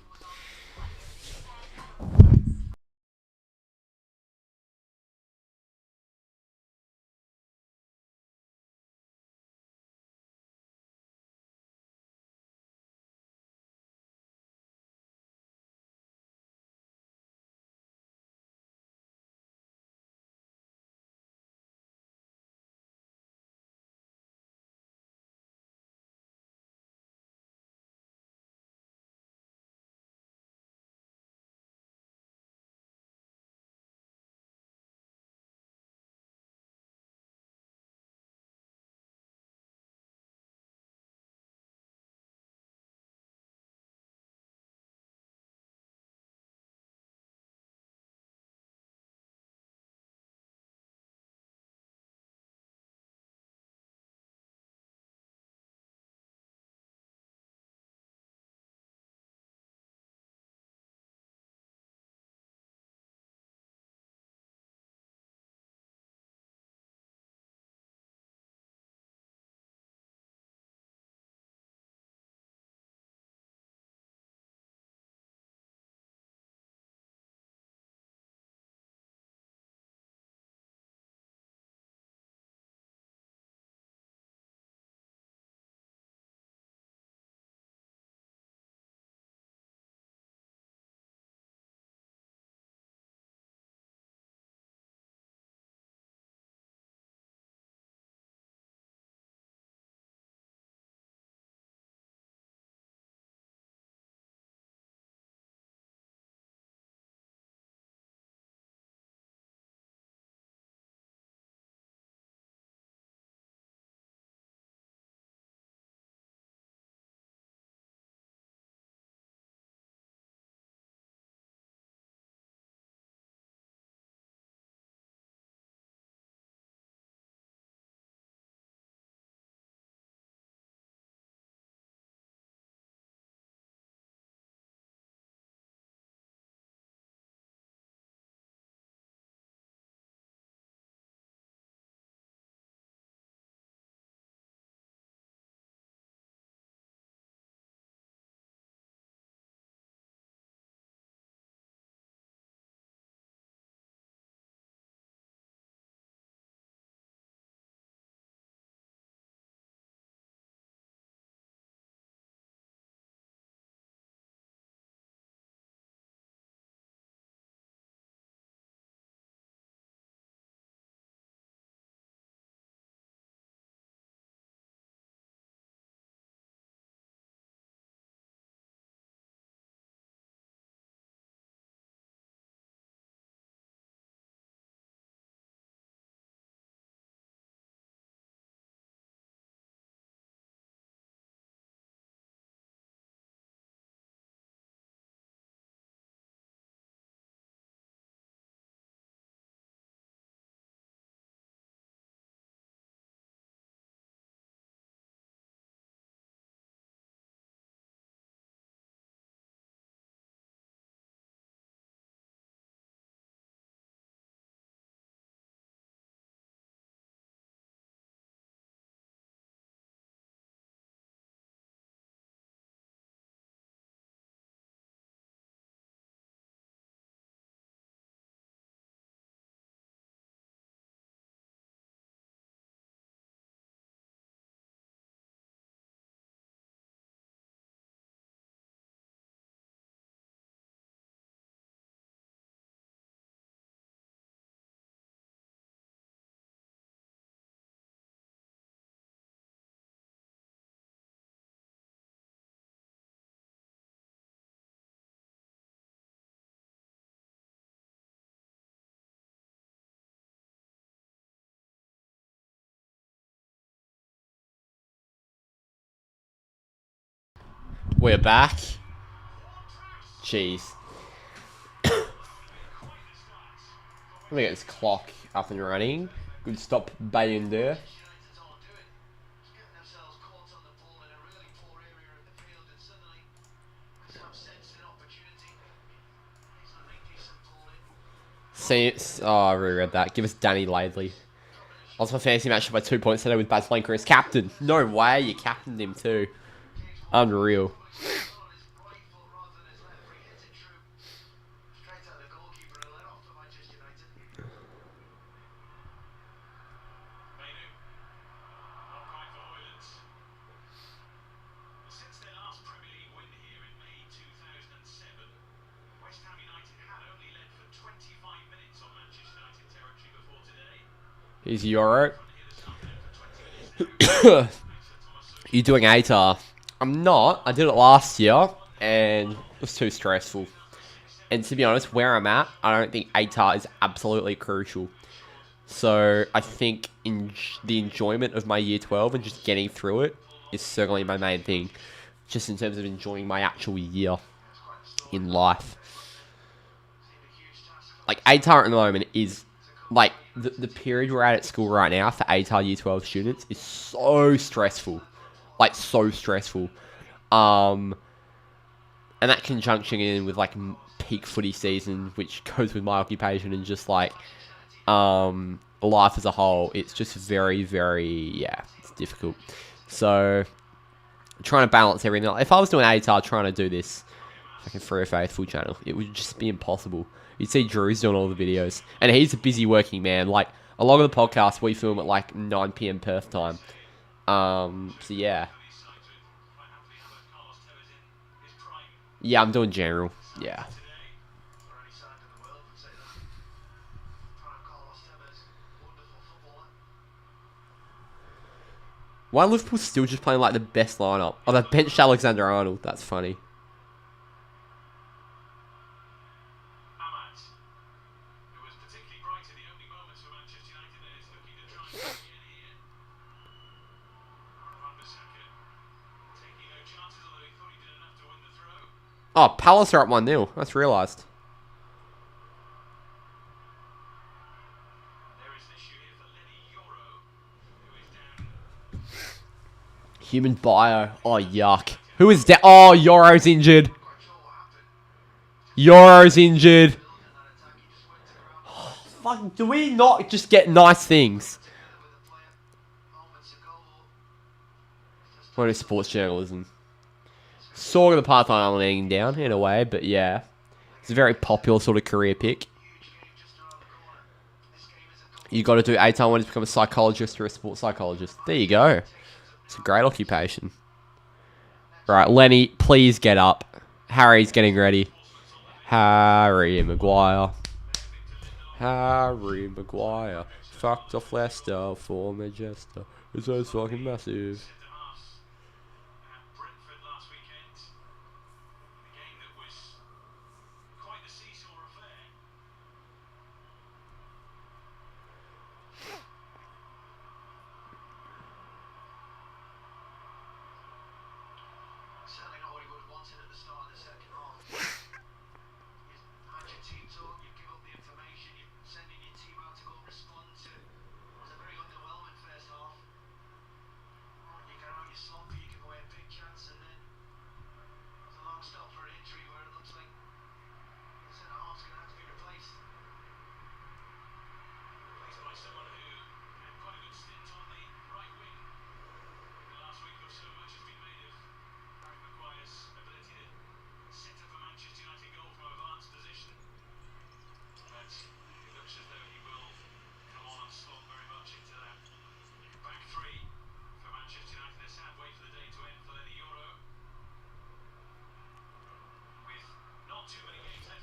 We're back. Jeez. Let me get this clock up and running. Good stop, Bayonder. See, I reread that. Give us Danny Laidley. I was my fantasy match by 2 points today with Baz Blanker as captain. No way, you captained him too. Unreal. He's Euro. You doing ATAR? I'm not. I did it last year, and it was too stressful. And to be honest, where I'm at, I don't think ATAR is absolutely crucial. So I think the enjoyment of my year 12 and just getting through it is certainly my main thing. Just in terms of enjoying my actual year in life. Like, ATAR at the moment is... Like, the period we're at school right now for ATAR Year 12 students is so stressful. Like, so stressful. And that conjunction in with, like, peak footy season, which goes with my occupation and just, like, life as a whole, it's just very, very, yeah, it's difficult. So, trying to balance everything. If I was doing ATAR trying to do this, like a Free or Faithful channel, it would just be impossible. You'd see Drew's doing all the videos. And he's a busy working man. Like, a lot of the podcasts we film at like 9 PM Perth time. So yeah. Yeah, I'm doing general. Yeah. Why Liverpool still just playing like the best lineup? Oh, they benched Alexander-Arnold. That's funny. Oh, Palace are up 1-0. I just realised. Human bio. Oh, yuck. Who is that? Oh, Yoro's injured. Yoro's injured. Fuck, do we not just get nice things? What is sports journalism? Sort of the path I'm laying down, in a way, but yeah. It's a very popular sort of career pick. You got to do ATAR when you become a psychologist or a sports psychologist. There you go. It's a great occupation. Right, Lenny, please get up. Harry's getting ready. Harry Maguire. Harry Maguire. Fucked off Leicester for Manchester. It's so fucking massive.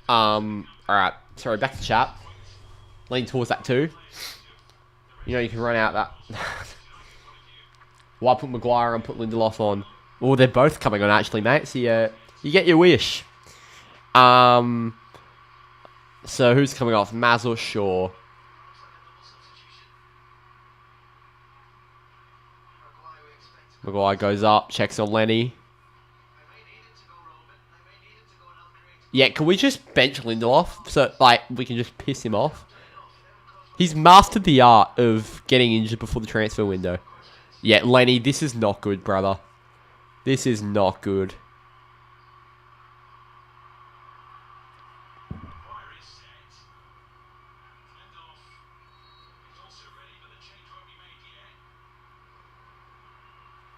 Alright, sorry, back to chat. Lean towards that too. You know you can run out that. Why put Maguire and put Lindelof on? Well, they're both coming on actually, mate. So you get your wish. So who's coming off? Maz or Shaw? Maguire goes up, checks on Lenny. Yeah, can we just bench Lindelof so, like, we can just piss him off? He's mastered the art of getting injured before the transfer window. Yeah, Lenny, this is not good, brother. This is not good.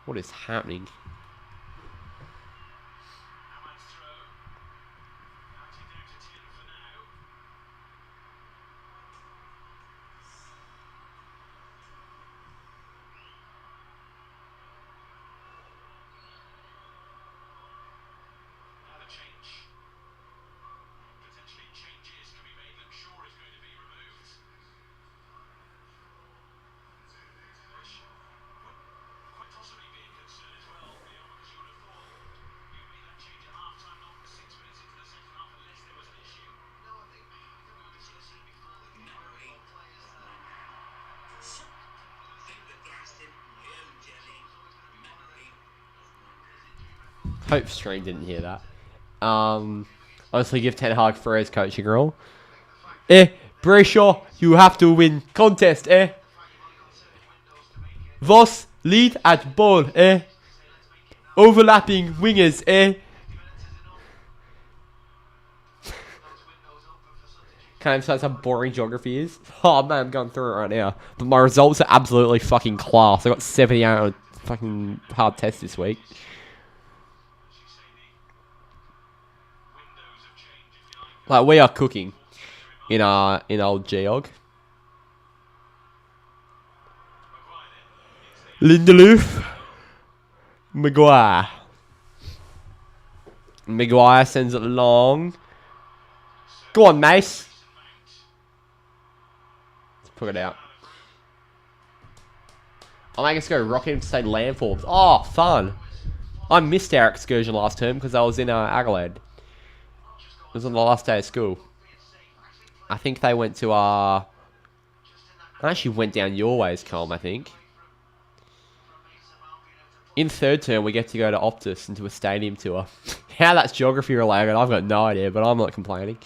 What is happening? Hope stream didn't hear that. Honestly, give Ten Hag for his coaching role. Brayshaw, you have to win contest, Voss, lead at ball, Overlapping wingers, Can I emphasize how boring geography is? Oh man, I'm going through it right now. But my results are absolutely fucking class. I got 70 out of fucking hard test this week. Like, we are cooking in old geog. Lindelof. Maguire. Maguire sends it long. Go on, Mace. Let's put it out. I'll make us go rocking to say landforms. Oh, fun. I missed our excursion last term because I was in Adelaide. It was on the last day of school. I think they went to I actually went down your ways, Colm, I think. In third term, we get to go to Optus and do a stadium tour. How that's geography related, I've got no idea, but I'm not complaining.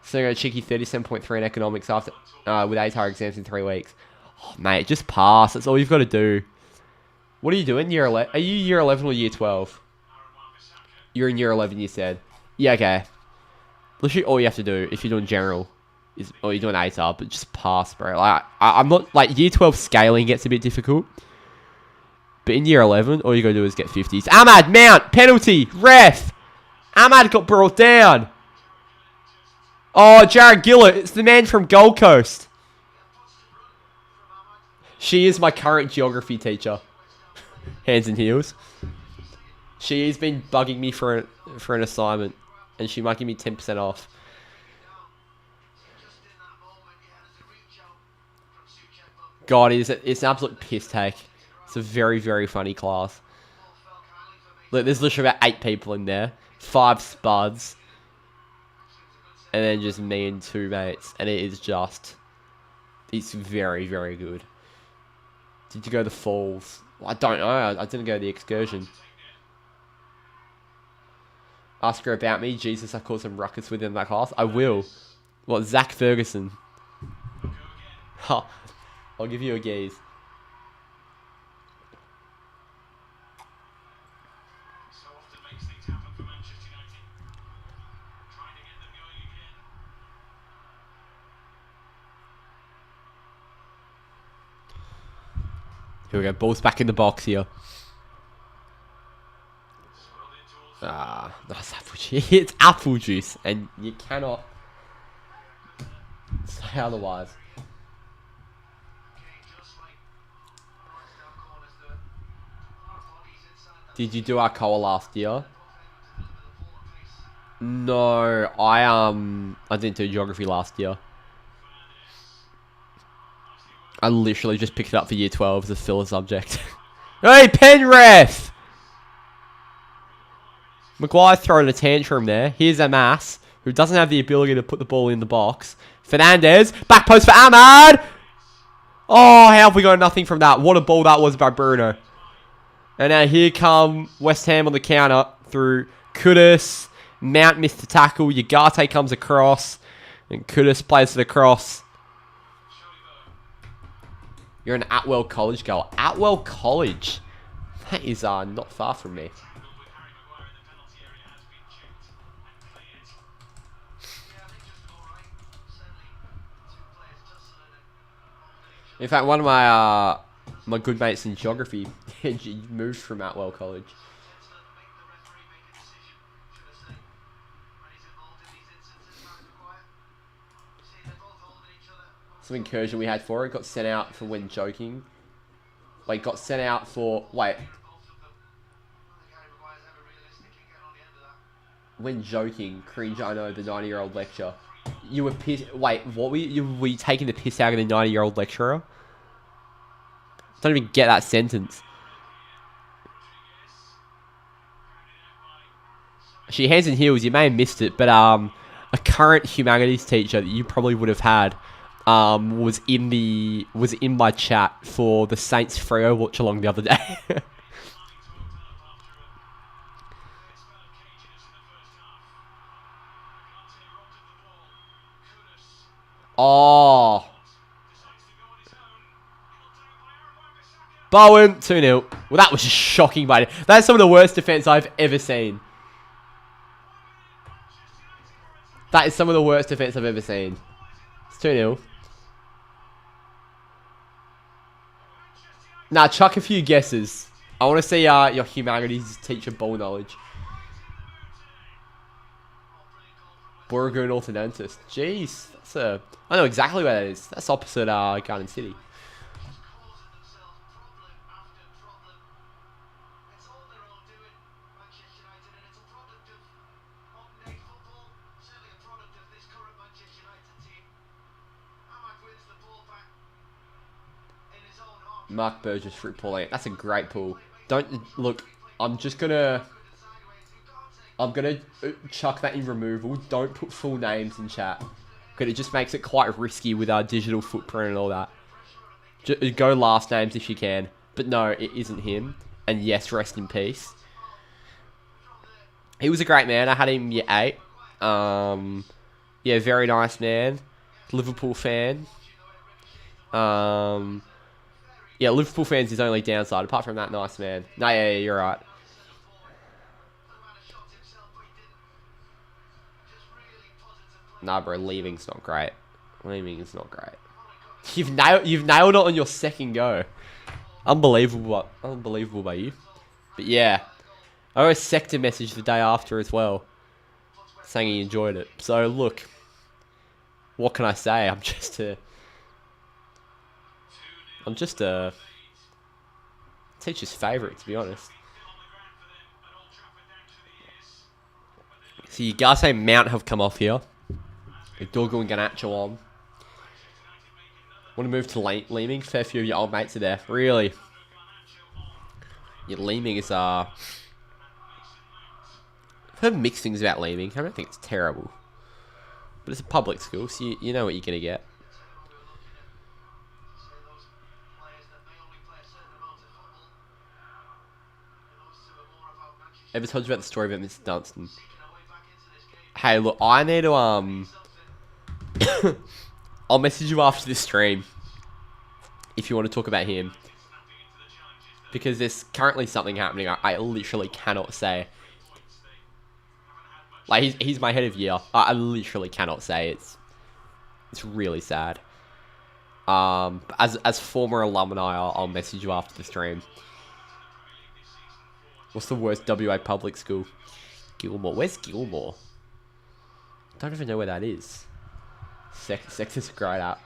So I got a cheeky 37.3 in economics after with ATAR exams in 3 weeks. Oh, mate, just pass. That's all you've got to do. What are you doing? Year 11? Are you year 11 or year 12? You're in year 11, you said. Yeah, okay. Literally all you have to do, if you're doing general, is, or you're doing ATAR, but just pass, bro. Like, I'm not, like, year 12 scaling gets a bit difficult. But in year 11, all you gotta do is get 50s. Ahmad, mount, penalty, ref. Ahmad got brought down. Oh, Jared Gillett, it's the man from Gold Coast. She is my current geography teacher. Hands and heels. She's been bugging me for an assignment, and she might give me 10% off. God, it's an absolute piss take. It's a very, very funny class. Look, there's literally about 8 people in there. 5 spuds. And then just me and 2 mates. And it is just... It's very, very good. Did you go to the falls? I don't know. I didn't go to the excursion. Ask her about me. Jesus, I caused some ruckus within that class. I will. What, Zach Ferguson? Ha. I'll give you a gaze. Here we go. Ball's back in the box here. That's apple juice. It's apple juice, and you cannot say otherwise. Did you do Alcoa last year? No, I didn't do geography last year. I literally just picked it up for year 12 as a filler subject. Hey, Penrith! Maguire throwing a tantrum there. Here's Amas, who doesn't have the ability to put the ball in the box. Fernandez, back post for Ahmad! Oh, how have we got nothing from that? What a ball that was by Bruno. And now here come West Ham on the counter through Kudus. Mount missed the tackle. UCATT comes across. And Kudus plays for the cross. You're an Atwell College goal. Atwell College. That is not far from me. In fact, one of my my good mates in geography moved from Atwell College. Some incursion we had for it. Got sent out for when joking. Wait, got sent out for... Wait. When joking, cringe, I know, the 90-year-old lecture. You were pissed... Wait, what were you taking the piss out of the 90-year-old lecturer? Don't even get that sentence. She hands and heels, you may have missed it, but a current humanities teacher that you probably would have had was in my chat for the Saints Freo watch along the other day. Oh. Bowen, 2-0. Well, that was just shocking, buddy. That's some of the worst defense I've ever seen. That is some of the worst defense I've ever seen. It's 2-0. Nah, chuck a few guesses. I want to see your humanities teacher ball knowledge. Borough orthodontist. Jeez, I know exactly where that is. That's opposite Garden City. Mark Burgess, fruit pulling. That's a great pull. Don't look. I'm gonna chuck that in removal. Don't put full names in chat, because it just makes it quite risky with our digital footprint and all that. Go last names if you can, but no, it isn't him. And yes, rest in peace. He was a great man. I had him year 8. Yeah, very nice man. Liverpool fan. Yeah, Liverpool fans his only downside. Apart from that, nice man. No, yeah, you're right. Nah, bro, leaving's not great. Leaving is not great. You've nailed it on your second go. Unbelievable by you. But yeah, I got a sector message the day after as well, saying he enjoyed it. So look, what can I say? I'm just a teacher's favourite, to be honest. So UCATT Mount have come off here. Dorgo and Ganacho on. Want to move to Leeming? Fair few of your old mates are there. Really? Yeah, Leeming is I've heard mixed things about Leeming. I don't think it's terrible, but it's a public school, so you know what you're gonna get. Ever told you about the story about Mr. Dunstan? Hey, look, I need to, I'll message you after this stream if you want to talk about him. Because there's currently something happening I literally cannot say. Like, he's my head of year. I literally cannot say. It's really sad. As former alumni, I'll message you after the stream. What's the worst WA public school? Gilmore. Where's Gilmore? Don't even know where that is. Sex is a great app.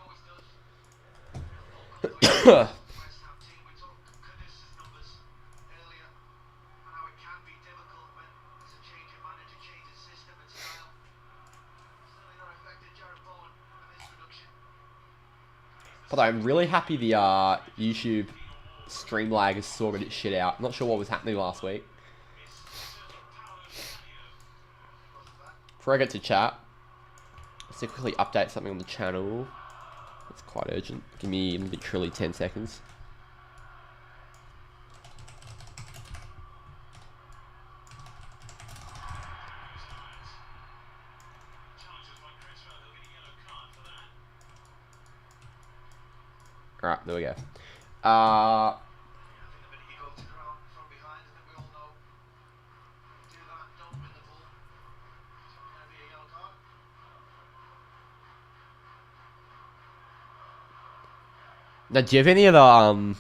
But I'm really happy the YouTube stream lag has sorted its shit out. Not sure what was happening last week. Before I get to chat, let's quickly update something on the channel. It's quite urgent. Give me literally 10 seconds. Alright, there we go. Uh... Now, do you have any of the, always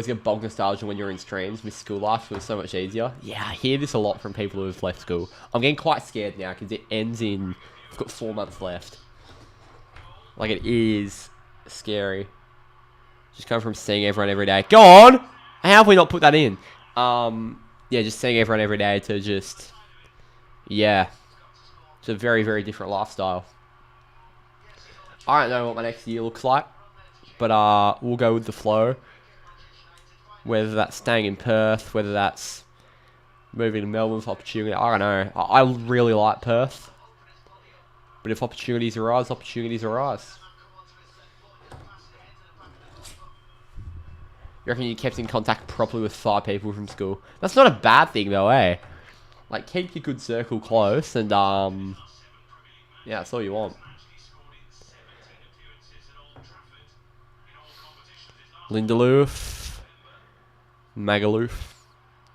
get bulk nostalgia when you're in streams with school life? It was so much easier. Yeah, I hear this a lot from people who have left school. I'm getting quite scared now because it ends in, I've got 4 months left. Like, it is scary. Just coming from seeing everyone every day. Go on! How have we not put that in? Yeah, just seeing everyone every day to just, yeah. It's a very, very different lifestyle. I don't know what my next year looks like, but we'll go with the flow. Whether that's staying in Perth, whether that's moving to Melbourne for opportunity, I don't know. I really like Perth, but if opportunities arise, opportunities arise. You reckon you kept in contact properly with 5 people from school? That's not a bad thing though, eh? Like, keep your good circle close, and yeah, that's all you want. Lindeloof, Magaloof,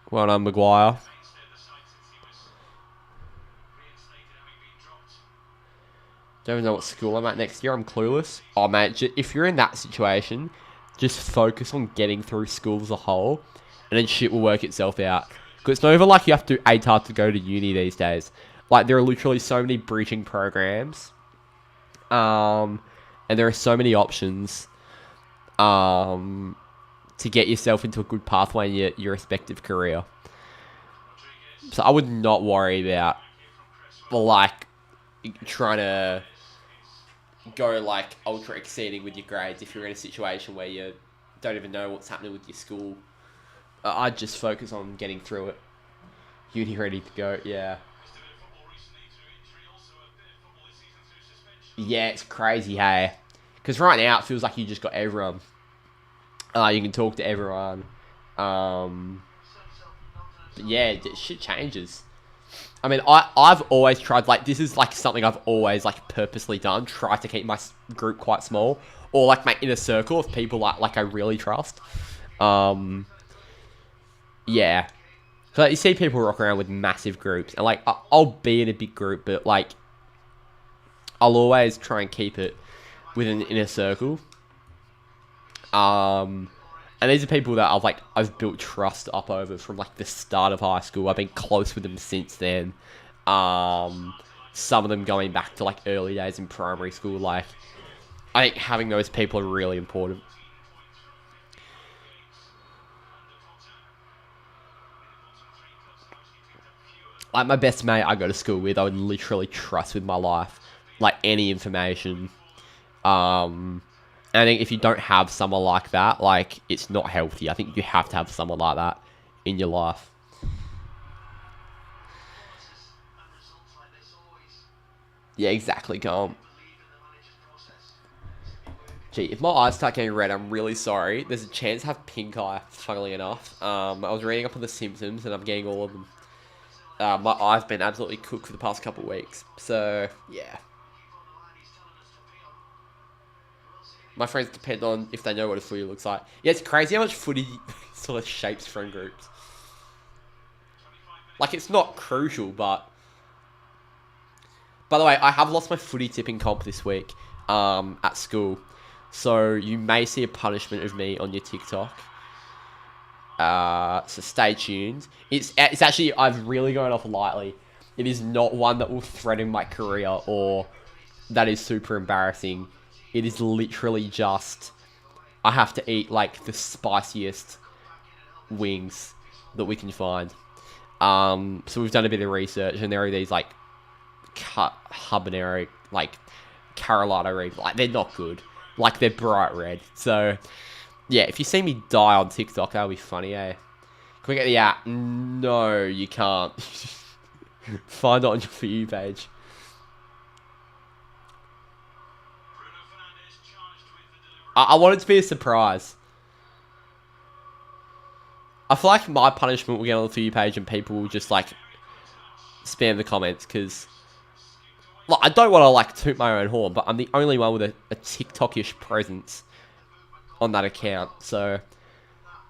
well done, Maguire. Don't even know what school I'm at next year. I'm clueless. Oh, mate, if you're in that situation, just focus on getting through school as a whole, and then shit will work itself out. Because it's not even like you have to do ATAR to go to uni these days. Like, there are literally so many breaching programs, and there are so many options to get yourself into a good pathway in your respective career. So I would not worry about, like, trying to go, like, ultra exceeding with your grades if you're in a situation where you don't even know what's happening with your school. I'd just focus on getting through it. Uni ready to go, yeah. Yeah, it's crazy, hey. Because right now it feels like you just got everyone. You can talk to everyone. But yeah, shit changes. I mean, I've always tried, like, this is, like, something I've always, like, purposely done. Try to keep my group quite small. Or, like, my inner circle of people, like I really trust. Yeah. So, you see people rock around with massive groups. And, like, I'll be in a big group, but, like, I'll always try and keep it within an inner circle. And these are people that I've built trust up over from, like, the start of high school. I've been close with them since then. Some of them going back to, like, early days in primary school. Like, I think having those people are really important. Like, my best mate I go to school with, I would literally trust with my life. Like, any information. And I think if you don't have someone like that, like, it's not healthy. I think you have to have someone like that in your life. Yeah, exactly, Colm. Gee, if my eyes start getting red, I'm really sorry. There's a chance I have pink eye, funnily enough. I was reading up on the symptoms, and I'm getting all of them. My eye's been absolutely cooked for the past couple of weeks. So, yeah. My friends depend on if they know what a footy looks like. Yeah, it's crazy how much footy sort of shapes friend groups. Like, it's not crucial, but... By the way, I have lost my footy tipping comp this week at school. So, you may see a punishment of me on your TikTok. So, stay tuned. It's actually, I've really gone off lightly. It is not one that will threaten my career or that is super embarrassing. It is literally just, I have to eat, like, the spiciest wings that we can find. So we've done a bit of research, and there are these, like, habanero, like, Carolina Reaper. Like, they're not good. Like, they're bright red. So, yeah, if you see me die on TikTok, that'll be funny, eh? Can we get the app? No, you can't. Find it on your For You page. I want it to be a surprise. I feel like my punishment will get on the For You page and people will just, like, spam the comments, because Like, I don't want to, like, toot my own horn, but I'm the only one with a TikTok-ish presence on that account. So,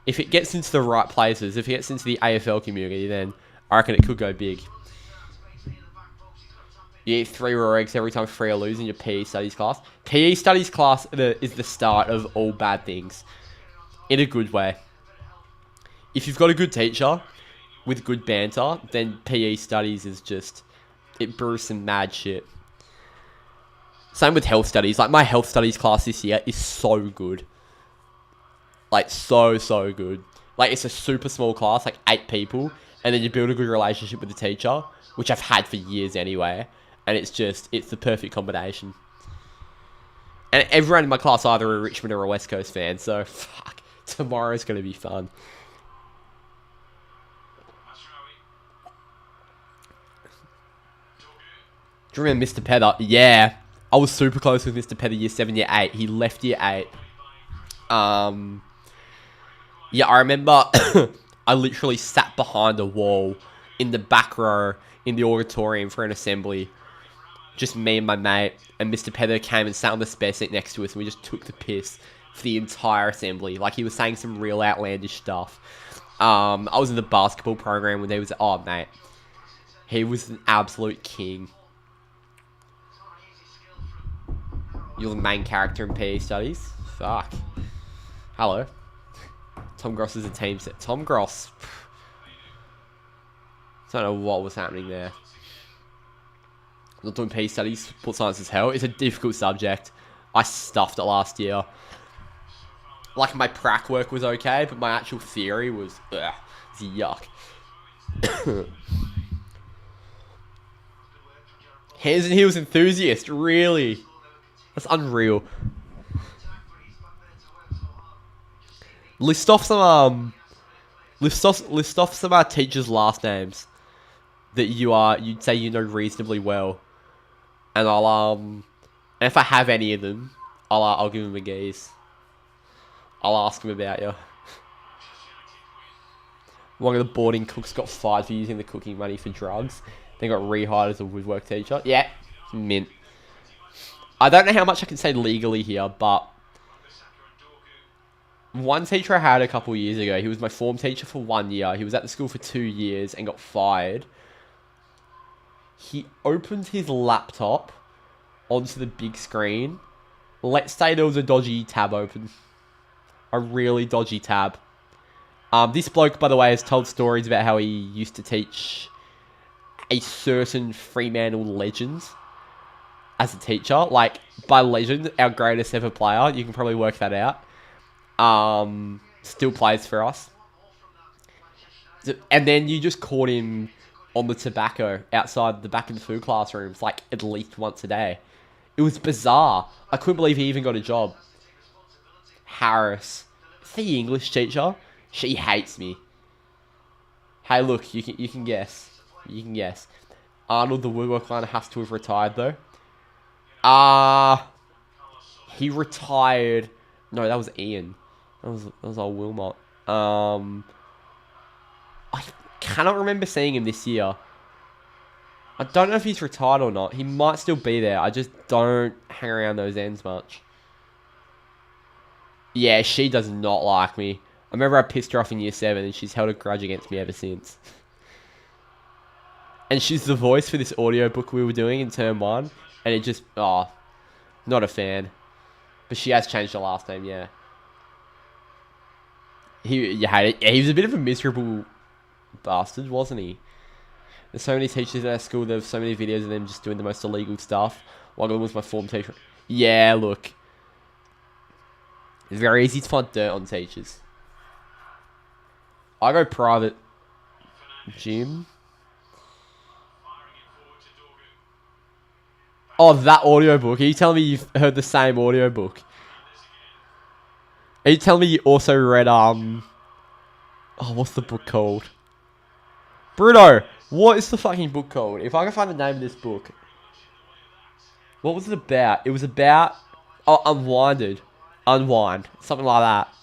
if it gets into the right places, if it gets into the AFL community, then I reckon it could go big. You eat 3 raw eggs every time Free or lose in your PE studies class. PE studies class is the start of all bad things. In a good way. If you've got a good teacher with good banter, then PE studies is just... It brews some mad shit. Same with health studies. Like, my health studies class this year is so good. Like, so good. Like, it's a super small class, like 8 people. And then you build a good relationship with the teacher, which I've had for years anyway. And it's the perfect combination. And everyone in my class either a Richmond or a West Coast fan. So, fuck. Tomorrow's going to be fun. Do you remember Mr. Pether? Yeah. I was super close with Mr. Pether year 7, year 8. He left year 8. Yeah, I remember I literally sat behind a wall in the back row in the auditorium for an assembly. Just me and my mate. And Mr. Pether came and sat on the spare seat next to us, and we just took the piss for the entire assembly. Like, he was saying some real outlandish stuff. I was in the basketball program when he was... Oh, mate. He was an absolute king. You're the main character in PE studies? Fuck. Hello. Tom Gross is a team set. Tom Gross. I don't know what was happening there. I'm not doing PE studies. Sport science is hell. It's a difficult subject. I stuffed it last year. Like, my prac work was okay, but my actual theory was... Ugh. It's yuck. Hands and heels enthusiast. Really? That's unreal. List off some teachers' last names that you'd say you know reasonably well, and and if I have any of them, I'll give them a gaze. I'll ask them about you. One of the boarding cooks got fired for using the cooking money for drugs. They got rehired as a woodwork teacher. Yeah, mint. I don't know how much I can say legally here, but one teacher I had a couple years ago, he was my form teacher for 1 year. He was at the school for 2 years and got fired. He opened his laptop onto the big screen. Let's say there was a dodgy tab open. A really dodgy tab. This bloke, by the way, has told stories about how he used to teach a certain Fremantle legend as a teacher. Like, by legend, our greatest ever player. You can probably work that out. Still plays for us. And then you just caught him on the tobacco outside the back of the food classrooms, like, at least once a day. It was bizarre. I couldn't believe he even got a job. Harris. It's the English teacher. She hates me. Hey, look, you can guess. You can guess. Arnold, the woodwork liner, has to have retired, though. He retired. No, that was Ian. That was old Wilmot. I cannot remember seeing him this year. I don't know if he's retired or not. He might still be there. I just don't hang around those ends much. Yeah, she does not like me. I remember I pissed her off in year 7 and she's held a grudge against me ever since. And she's the voice for this audiobook we were doing in term 1. And it just... Oh, not a fan. But she has changed her last name, yeah. You hate it? Yeah, he was a bit of a miserable bastard, wasn't he? There's so many teachers at our school. There's so many videos of them just doing the most illegal stuff. One of them was my form teacher. Yeah, look. It's very easy to find dirt on teachers. I go private gym. Oh, that audiobook. Are you telling me you've heard the same audiobook? Are you telling me you also read, Oh, what's the book called? Bruno, what is the fucking book called? If I can find the name of this book. What was it about? It was about... Oh, Unwind. Something like that.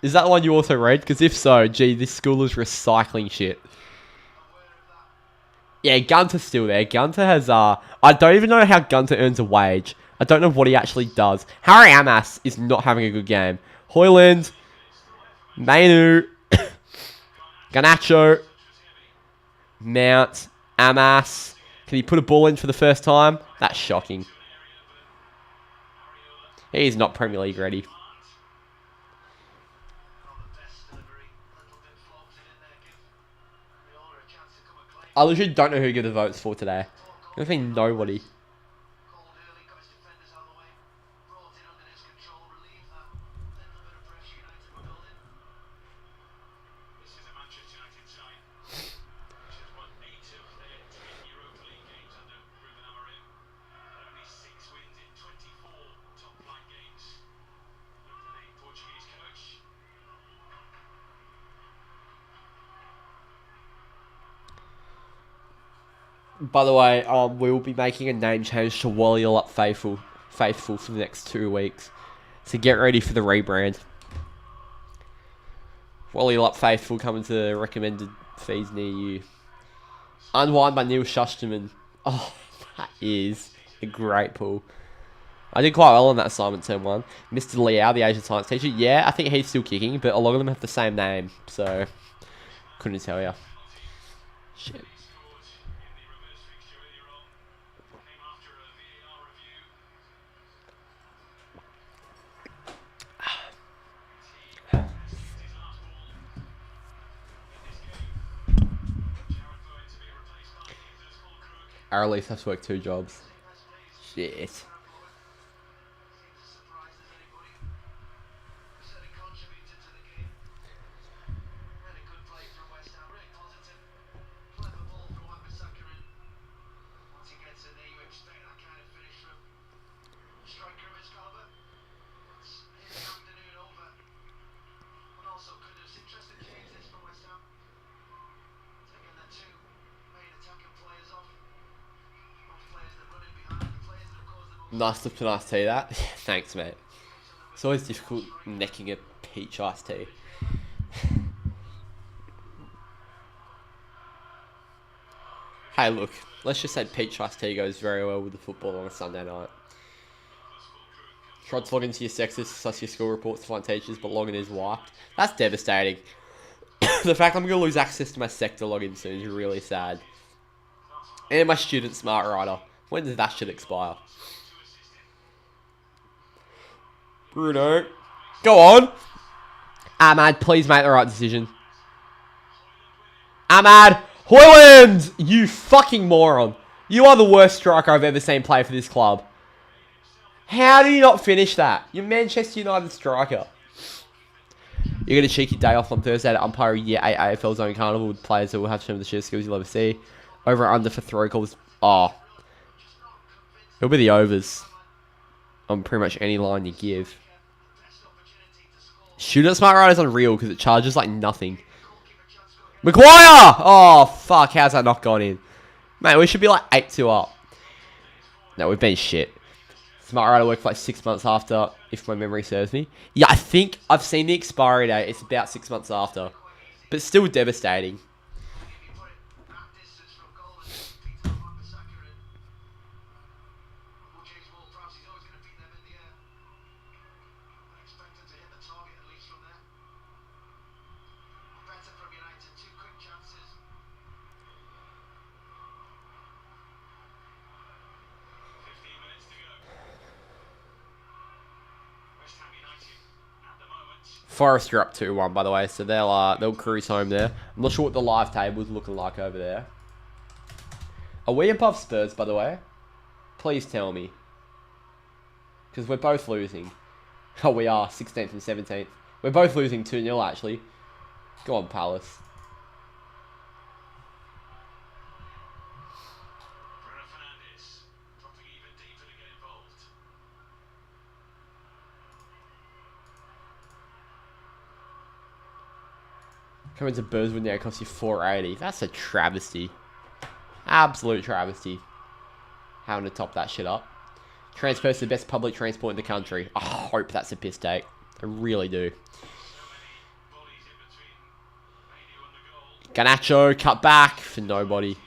Is that the one you also read? Because if so, gee, this school is recycling shit. Yeah, Gunter's still there. Gunter has, I don't even know how Gunter earns a wage. I don't know what he actually does. Harry Amas is not having a good game. Hoyland, Mainu, Garnacho, Mount, Amas. Can he put a ball in for the first time? That's shocking. He's not Premier League ready. I literally don't know who to give the votes for today. I think nobody. By the way, we will be making a name change to Wally Up Faithful for the next 2 weeks. So get ready for the rebrand. Wally Up Faithful coming to recommended feeds near you. Unwind by Neil Shusterman. Oh, that is a great pull. I did quite well on that assignment term 1. Mr. Liao, the Asian science teacher. Yeah, I think he's still kicking, but a lot of them have the same name. So, couldn't tell you. Shit. I at least have to work 2 jobs. Shit. Nice tea, that. Thanks, mate. It's always difficult necking a peach iced tea. Hey, look. Let's just say peach iced tea goes very well with the football on a Sunday night. Tried to log into your sexist, such your school reports to find teachers, but login is wiped. That's devastating. The fact I'm going to lose access to my sector login soon is really sad. And my student smart writer. When does that shit expire? Bruno. Go on. Ahmad, please make the right decision. Ahmad. Hoyland! You fucking moron. You are the worst striker I've ever seen play for this club. How do you not finish that? You're Manchester United striker. You get a cheeky day off on Thursday to umpire Year 8 AFL Zone Carnival with players that will have some of the sheer skills you'll ever see. Over and under for 3 calls. Oh. It'll be the overs. On pretty much any line you give. Shooter smart right is unreal because it charges like nothing. Maguire! Oh, fuck. How's that not gone in? Mate, we should be like 8-2 up. No, we've been shit. Smart Rider worked for like 6 months after, if my memory serves me. Yeah, I think I've seen the expiry date. It's about 6 months after. But still devastating. Forest are up 2-1, by the way, so they'll cruise home there. I'm not sure what the live table's looking like over there. Are we above Spurs, by the way? Please tell me. Because we're both losing. Oh, we are. 16th and 17th. We're both losing 2-0, actually. Go on, Palace. Coming to Burswood now, it costs you $4.80. That's a travesty. Absolute travesty. Having to top that shit up. Transfers to the best public transport in the country. I hope that's a piss take. I really do. Garnacho, cut back for nobody.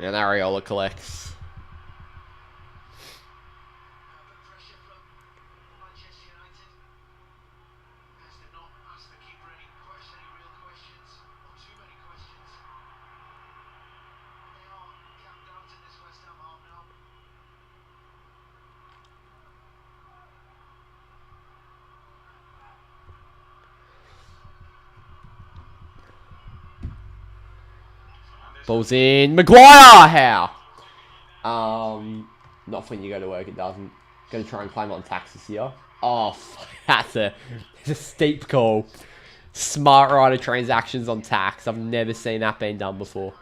And Areola collects. Ball's in. Maguire! How? Not when you go to work, it doesn't. Gonna try and claim on taxes here. Oh, that's a steep call. Smart Rider transactions on tax. I've never seen that being done before.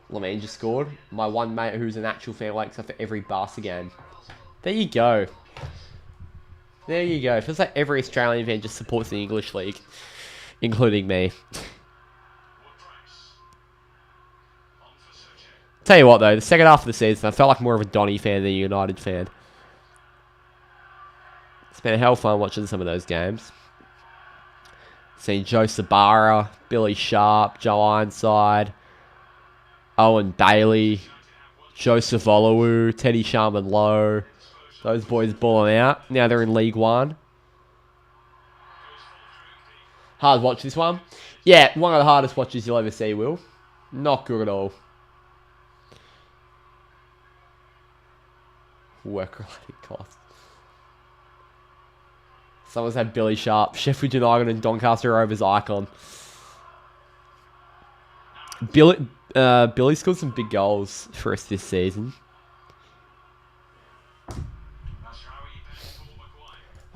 Lamine just scored. My one mate who's an actual fan wakes up for every Barca game. There you go. There you go. Feels like every Australian fan just supports the English League. Including me. Tell you what though, the second half of the season, I felt like more of a Donny fan than a United fan. It's been a hell of fun watching some of those games. Seen Joe Sabara, Billy Sharp, Joe Ironside, Owen Bailey, Joseph Olowu, Teddy Sharman Lowe. Those boys balling out. Now they're in League One. Hard watch this one. Yeah, one of the hardest watches you'll ever see, Will. Not good at all. Work-related costs. Someone's had Billy Sharp, Sheffield United and Doncaster Rovers icon. Billy scored some big goals for us this season. I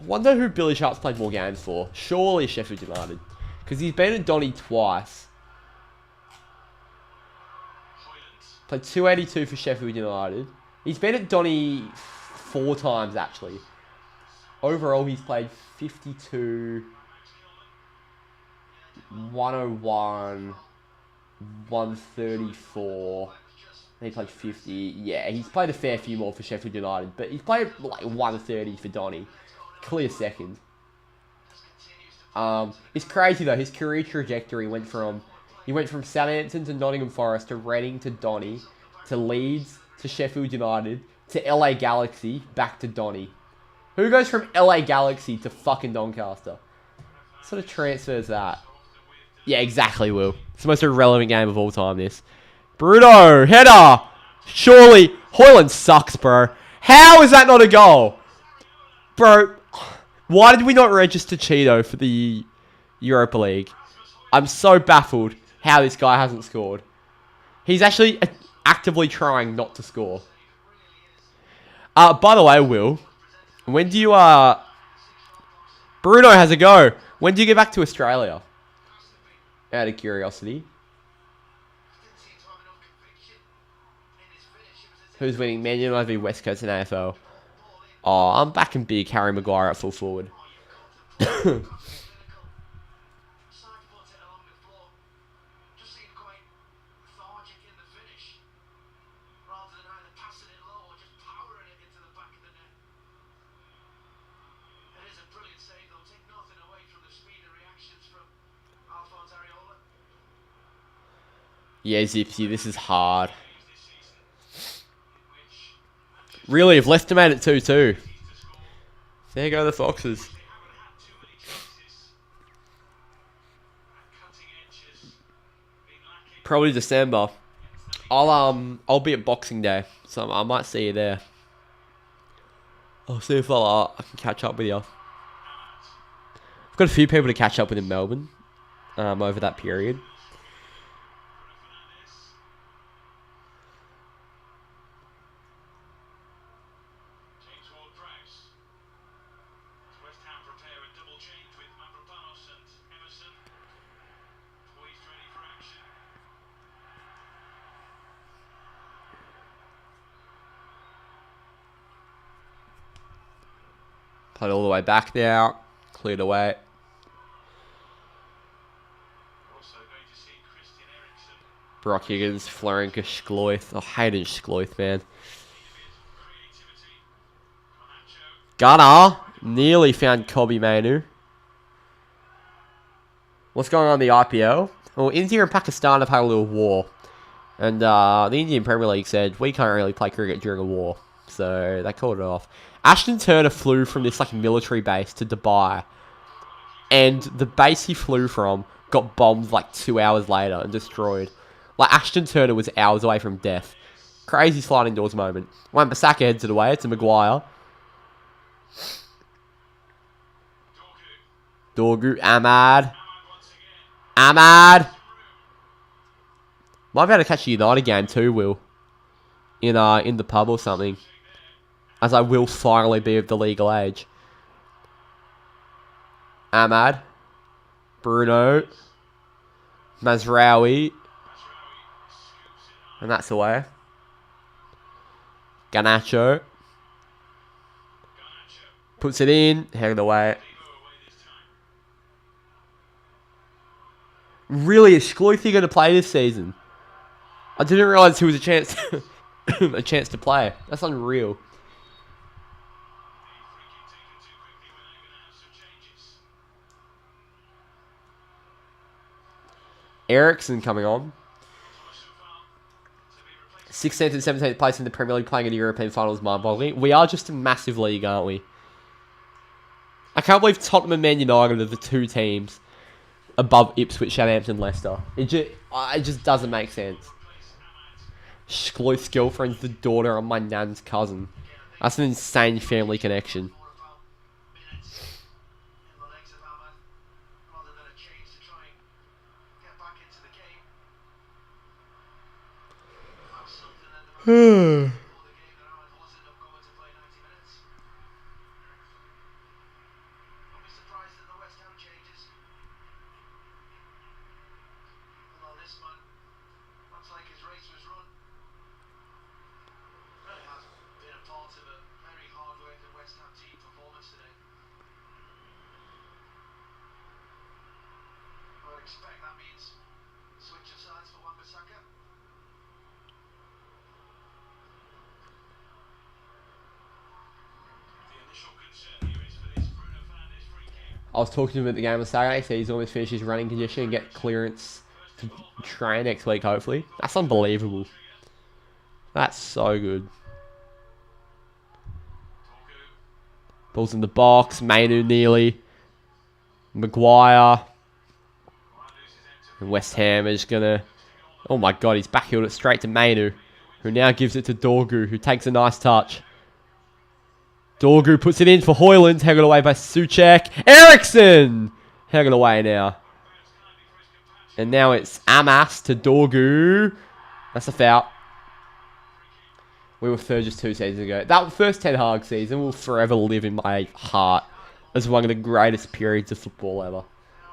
wonder who Billy Sharp's played more games for. Surely Sheffield United. Because he's been at Donny twice. Played 282 for Sheffield United. He's been at Donny 4 times, actually. Overall, he's played 52, 101, 134. He played 50. Yeah, he's played a fair few more for Sheffield United, but he's played like 130 for Donny. Clear second. It's crazy though. His career trajectory went from Southampton to Nottingham Forest to Reading to Donny to Leeds to Sheffield United to LA Galaxy back to Donny. Who goes from LA Galaxy to fucking Doncaster? What sort of transfer is that? Yeah, exactly, Will. It's the most irrelevant game of all time, this. Bruno, header! Surely, Hoyland sucks, bro. How is that not a goal? Bro, why did we not register Cheeto for the Europa League? I'm so baffled how this guy hasn't scored. He's actually actively trying not to score. By the way, Will, when do you, Bruno has a go. When do you get back to Australia? Out of curiosity. Who's winning? Man United v West Coast in AFL. Oh, I'm backing big Harry Maguire at full forward. Yeah, Zipsy, this is hard. Really, if Leicester made it 2-2. There go the Foxes. Probably December. I'll be at Boxing Day, so I might see you there. I'll see if I can catch up with you. I've got a few people to catch up with in Melbourne over that period. Played all the way back now. Cleared away. Brock Higgins, Florenka, Schloith. Oh, Hayden Schloith, man. Gunnar nearly found Kobe Mainu. What's going on in the IPL? Well, India and Pakistan have had a little war. And the Indian Premier League said, we can't really play cricket during a war. So they called it off. Ashton Turner flew from this like military base to Dubai. And the base he flew from got bombed like 2 hours later and destroyed. Like Ashton Turner was hours away from death. Crazy sliding doors moment. Wan-Bissaka heads it away. It's a Maguire. Dorgu, Ahmad. Ahmad. Might be able to catch a United game too, Will. In the pub or something. As I will finally be of the legal age. Ahmad. Bruno. Mazraoui. And that's away. Garnacho. Puts it in. Headed away. Really, is Schluithy going to play this season? I didn't realise he was a chance to play. That's unreal. Ericsson coming on. 16th and 17th place in the Premier League, playing in the European final is mind-boggling. We are just a massive league, aren't we? I can't believe Tottenham and Man United are the two teams above Ipswich, Southampton, Leicester. It just doesn't make sense. Schluith's girlfriend's the daughter of my nan's cousin. That's an insane family connection. I was talking to him at the game on Saturday, so he's almost finished his running condition and get clearance to train next week, hopefully. That's unbelievable. That's so good. Ball's in the box. Mainu nearly. Maguire. And West Ham is going to... Oh my god, he's backheeled it straight to Mainu, who now gives it to Dorgu, who takes a nice touch. Dorgu puts it in for Hoyland. Headed away by Souček. Ericsson! Headed away now. And now it's Amas to Dorgu. That's a foul. We were third just 2 seasons ago. That first Ten Hag season will forever live in my heart as one of the greatest periods of football ever.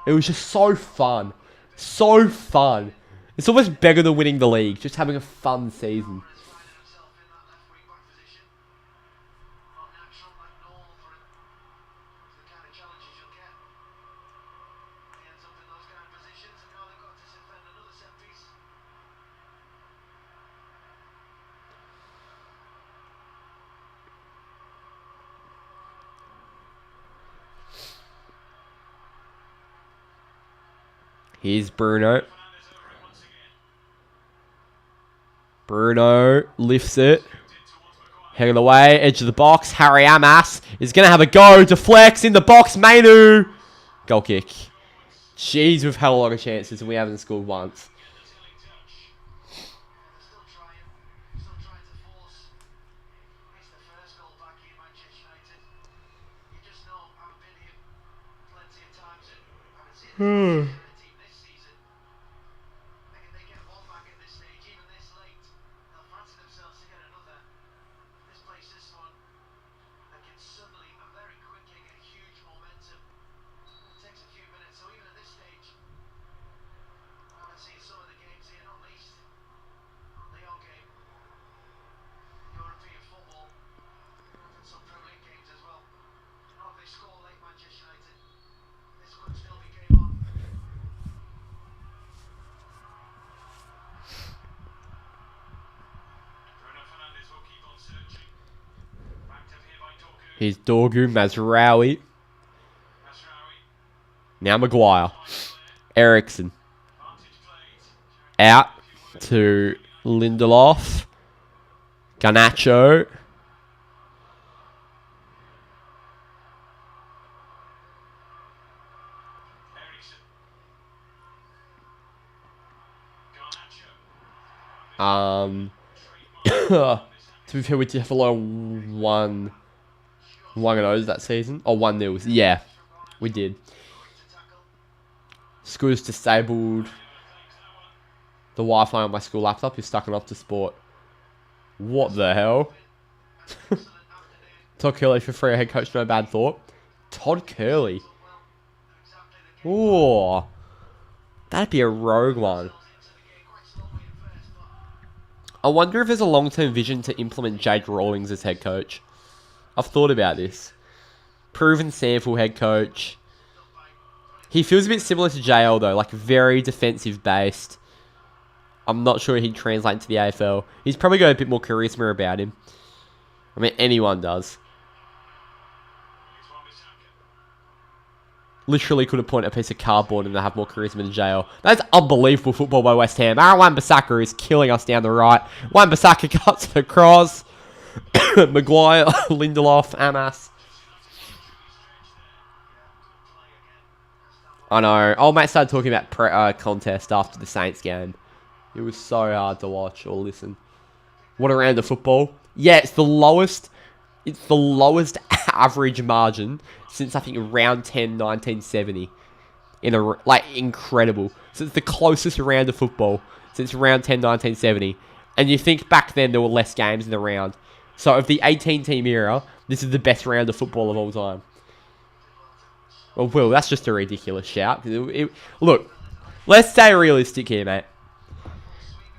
It was just so fun. So fun. It's almost better than winning the league. Just having a fun season. Here's Bruno. Bruno lifts it. Heading away, edge of the box. Harry Amas is going to have a go. Deflects in the box. Mainu. Goal kick. Jeez, we've had a lot of chances and we haven't scored once. Here's Dorgu, Mazraoui. Now Maguire. Ericsson. Out to Lindelof. Garnacho. To be fair, we did have a low 1 of those that season. Or 1-0. Yeah, we did. School's disabled. The Wi-Fi on my school laptop is stuck on Optus Sport. What the hell? Todd Curley for free head coach, no bad thought. Todd Curley. Ooh. That'd be a rogue one. I wonder if there's a long-term vision to implement Jade Rawlings as head coach. I've thought about this. Proven sample head coach. He feels a bit similar to JL though, like very defensive based. I'm not sure he'd translate into the AFL. He's probably got a bit more charisma about him. I mean, anyone does. Literally could have pointed a piece of cardboard and they have more charisma than JL. That's unbelievable football by West Ham. Wan-Bissaka is killing us down the right. Wan-Bissaka cuts the cross. Maguire, Lindelof, Amas. I know. Old mate started talking about contest after the Saints game. It was so hard to watch or listen. What a round of football. Yeah, it's the lowest average margin since I think round 10, 1970. Incredible. So it's the closest round of football since round 10, 1970. And you think back then there were less games in the round. So of the 18-team era, this is the best round of football of all time. Well, Will, that's just a ridiculous shout. Look, let's stay realistic here, mate.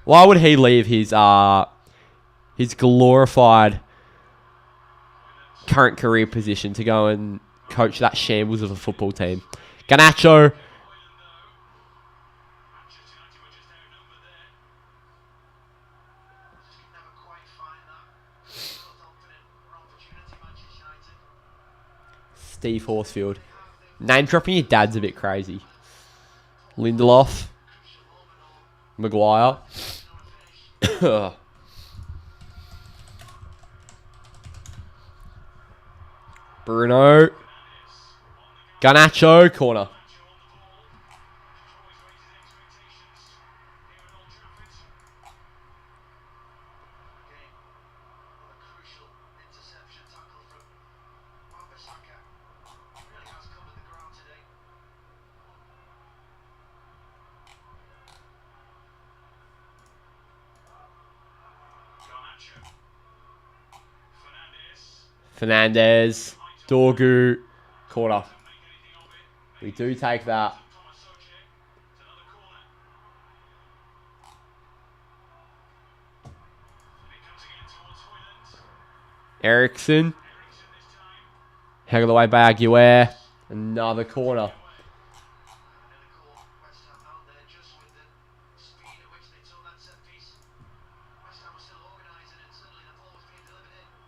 Why would he leave his glorified current career position to go and coach that shambles of a football team? Garnacho. Steve Horsfield. Name dropping your dad's a bit crazy. Lindelof. Maguire. Bruno. Garnacho. Corner. Fernandez, Dorgu, corner. We do take that. Ericsson. Hang of the way by Aguirre. Another corner.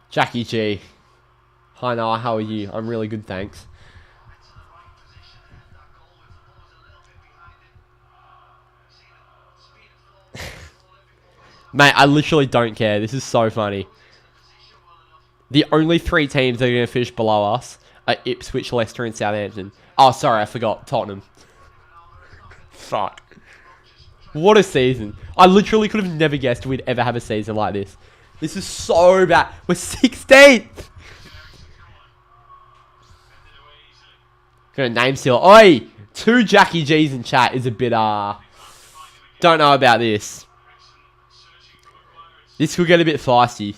Jackie G. Hi Noah, how are you? I'm really good, thanks. Mate, I literally don't care. This is so funny. The only 3 teams that are going to finish below us are Ipswich, Leicester, and Southampton. Oh, sorry, I forgot. Tottenham. Fuck. What a season. I literally could have never guessed we'd ever have a season like this. This is so bad. We're 16th. Gonna name seal. Oi! 2 Jackie G's in chat is a bit, don't know about this. This could get a bit feisty.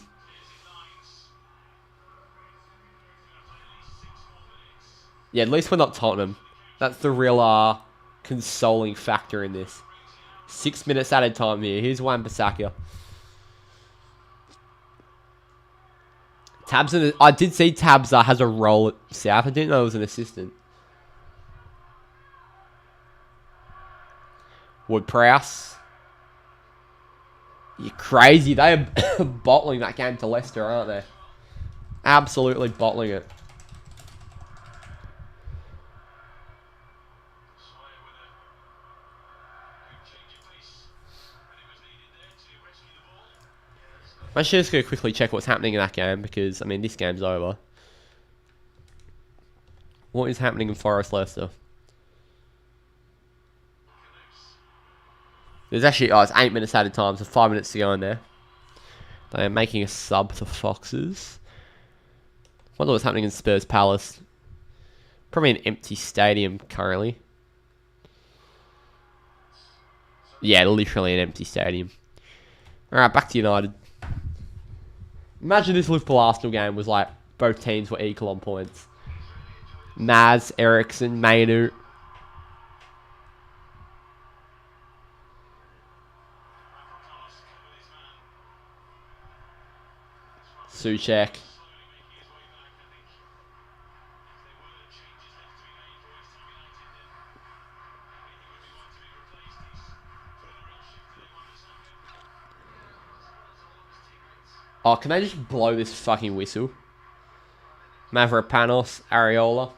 Yeah, at least we're not Tottenham. That's the real, consoling factor in this. 6 minutes added time here. Here's Wan-Bissaka. I did see Tabza has a role at South. I didn't know it was an assistant. Wood-Prowse. You're crazy. They are bottling that game to Leicester, aren't they? Absolutely bottling it. I'm actually just going to quickly check what's happening in that game because, I mean, this game's over. What is happening in Forest Leicester? There's actually, it's 8 minutes at a time, so 5 minutes to go in there. They are making a sub to Foxes. Wonder what's happening in Spurs Palace. Probably an empty stadium currently. Yeah, literally an empty stadium. Alright, back to United. Imagine this Liverpool-Arsenal game was like both teams were equal on points. Maz, Ericsson, Mainu. Souček. Oh, can I just blow this fucking whistle? Mavropanos, Areola.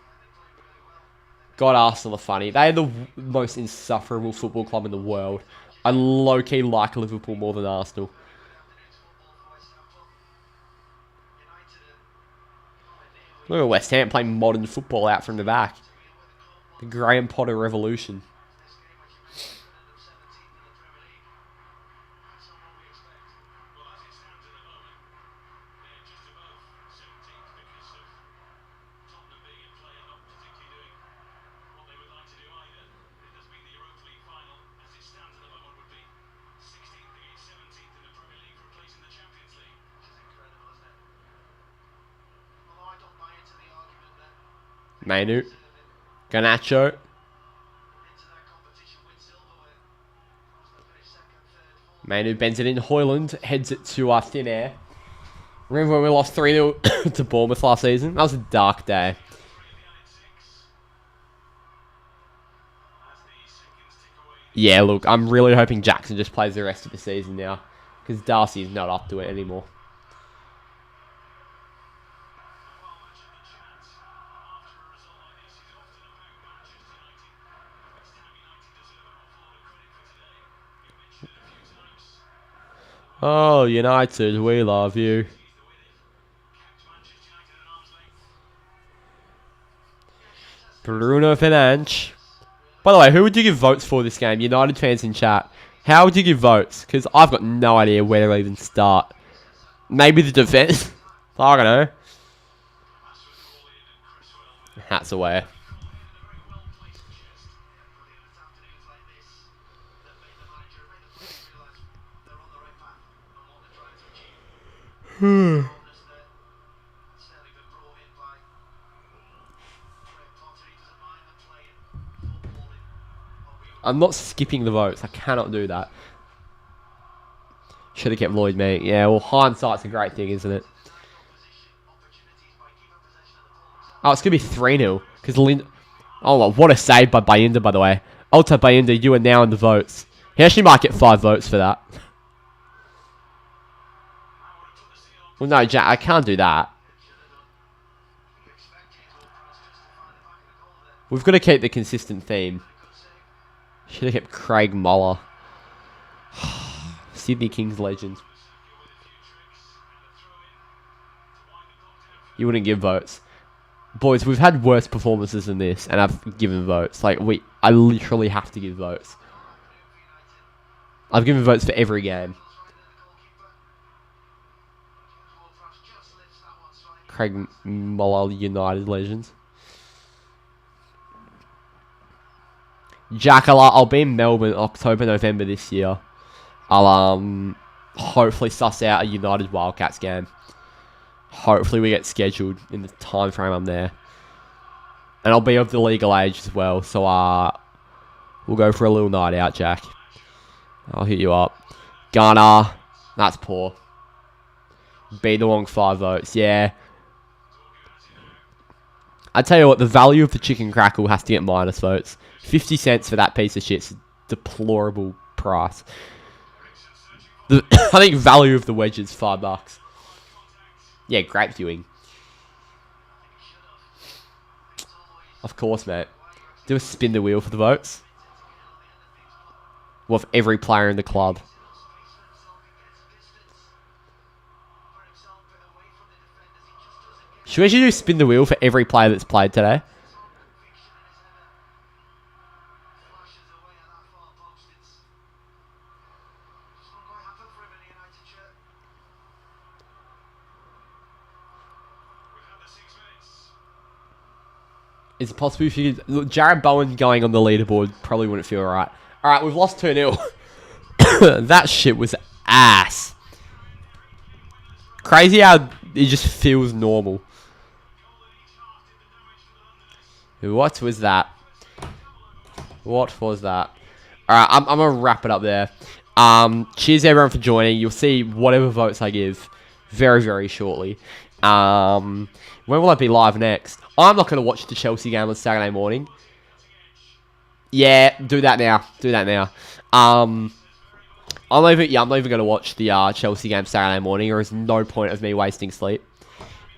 God, Arsenal are funny. They're the most insufferable football club in the world. I low-key like Liverpool more than Arsenal. Look at West Ham playing modern football out from the back. The Graham Potter revolution. Mainu. Garnacho. Mainu bends it in. Hoyland heads it to thin air. Remember when we lost 3-0 to Bournemouth last season? That was a dark day. Yeah, look, I'm really hoping Jackson just plays the rest of the season now. Because Darcy is not up to it anymore. Oh, United, we love you. Bruno Fernandes. By the way, who would you give votes for this game? United fans in chat. How would you give votes? Because I've got no idea where to even start. Maybe the defense? I don't know. Hats away. I'm not skipping the votes. I cannot do that. Should have kept Lloyd, mate. Yeah, well, hindsight's a great thing, isn't it? Oh, it's going to be 3-0. Because oh, what a save by Bayinda, by the way. Alta Bayinda, you are now in the votes. He actually might get 5 votes for that. Well, no, Jack, I can't do that. We've got to keep the consistent theme. Should have kept Craig Muller. Sydney Kings legend. You wouldn't give votes. Boys, we've had worse performances than this, and I've given votes. Like, I literally have to give votes. I've given votes for every game. Craig Muller, United legend. Jack, I'll be in Melbourne October, November this year. I'll hopefully suss out a United Wildcats game. Hopefully we get scheduled in the time frame I'm there. And I'll be of the legal age as well, so we'll go for a little night out, Jack. I'll hit you up. Gunner, that's poor. Be the long 5 votes, yeah. I tell you what, the value of the chicken crackle has to get minus votes. 50 cents for that piece of shit's a deplorable price. I think value of the wedge is $5. Yeah, great viewing. Of course, mate. Do a spin the wheel for the votes. With every player in the club. Should we actually do spin the wheel for every player that's played today? Is it possible if you... Look, Jared Bowen going on the leaderboard probably wouldn't feel right. Alright, we've lost 2-0. That shit was ass. Crazy how it just feels normal. What was that? What was that? Alright, I'm going to wrap it up there. Cheers everyone for joining. You'll see whatever votes I give very, very shortly. When will I be live next? I'm not going to watch the Chelsea game on Saturday morning. Yeah, do that now. Do that now. I'm not even going to watch the Chelsea game Saturday morning. There is no point of me wasting sleep.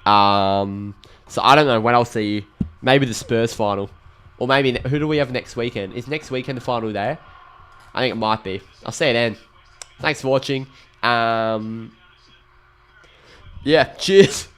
So I don't know when I'll see you. Maybe the Spurs final. Or maybe, who do we have next weekend? Is next weekend the final day? I think it might be. I'll see you then. Thanks for watching. Yeah, cheers.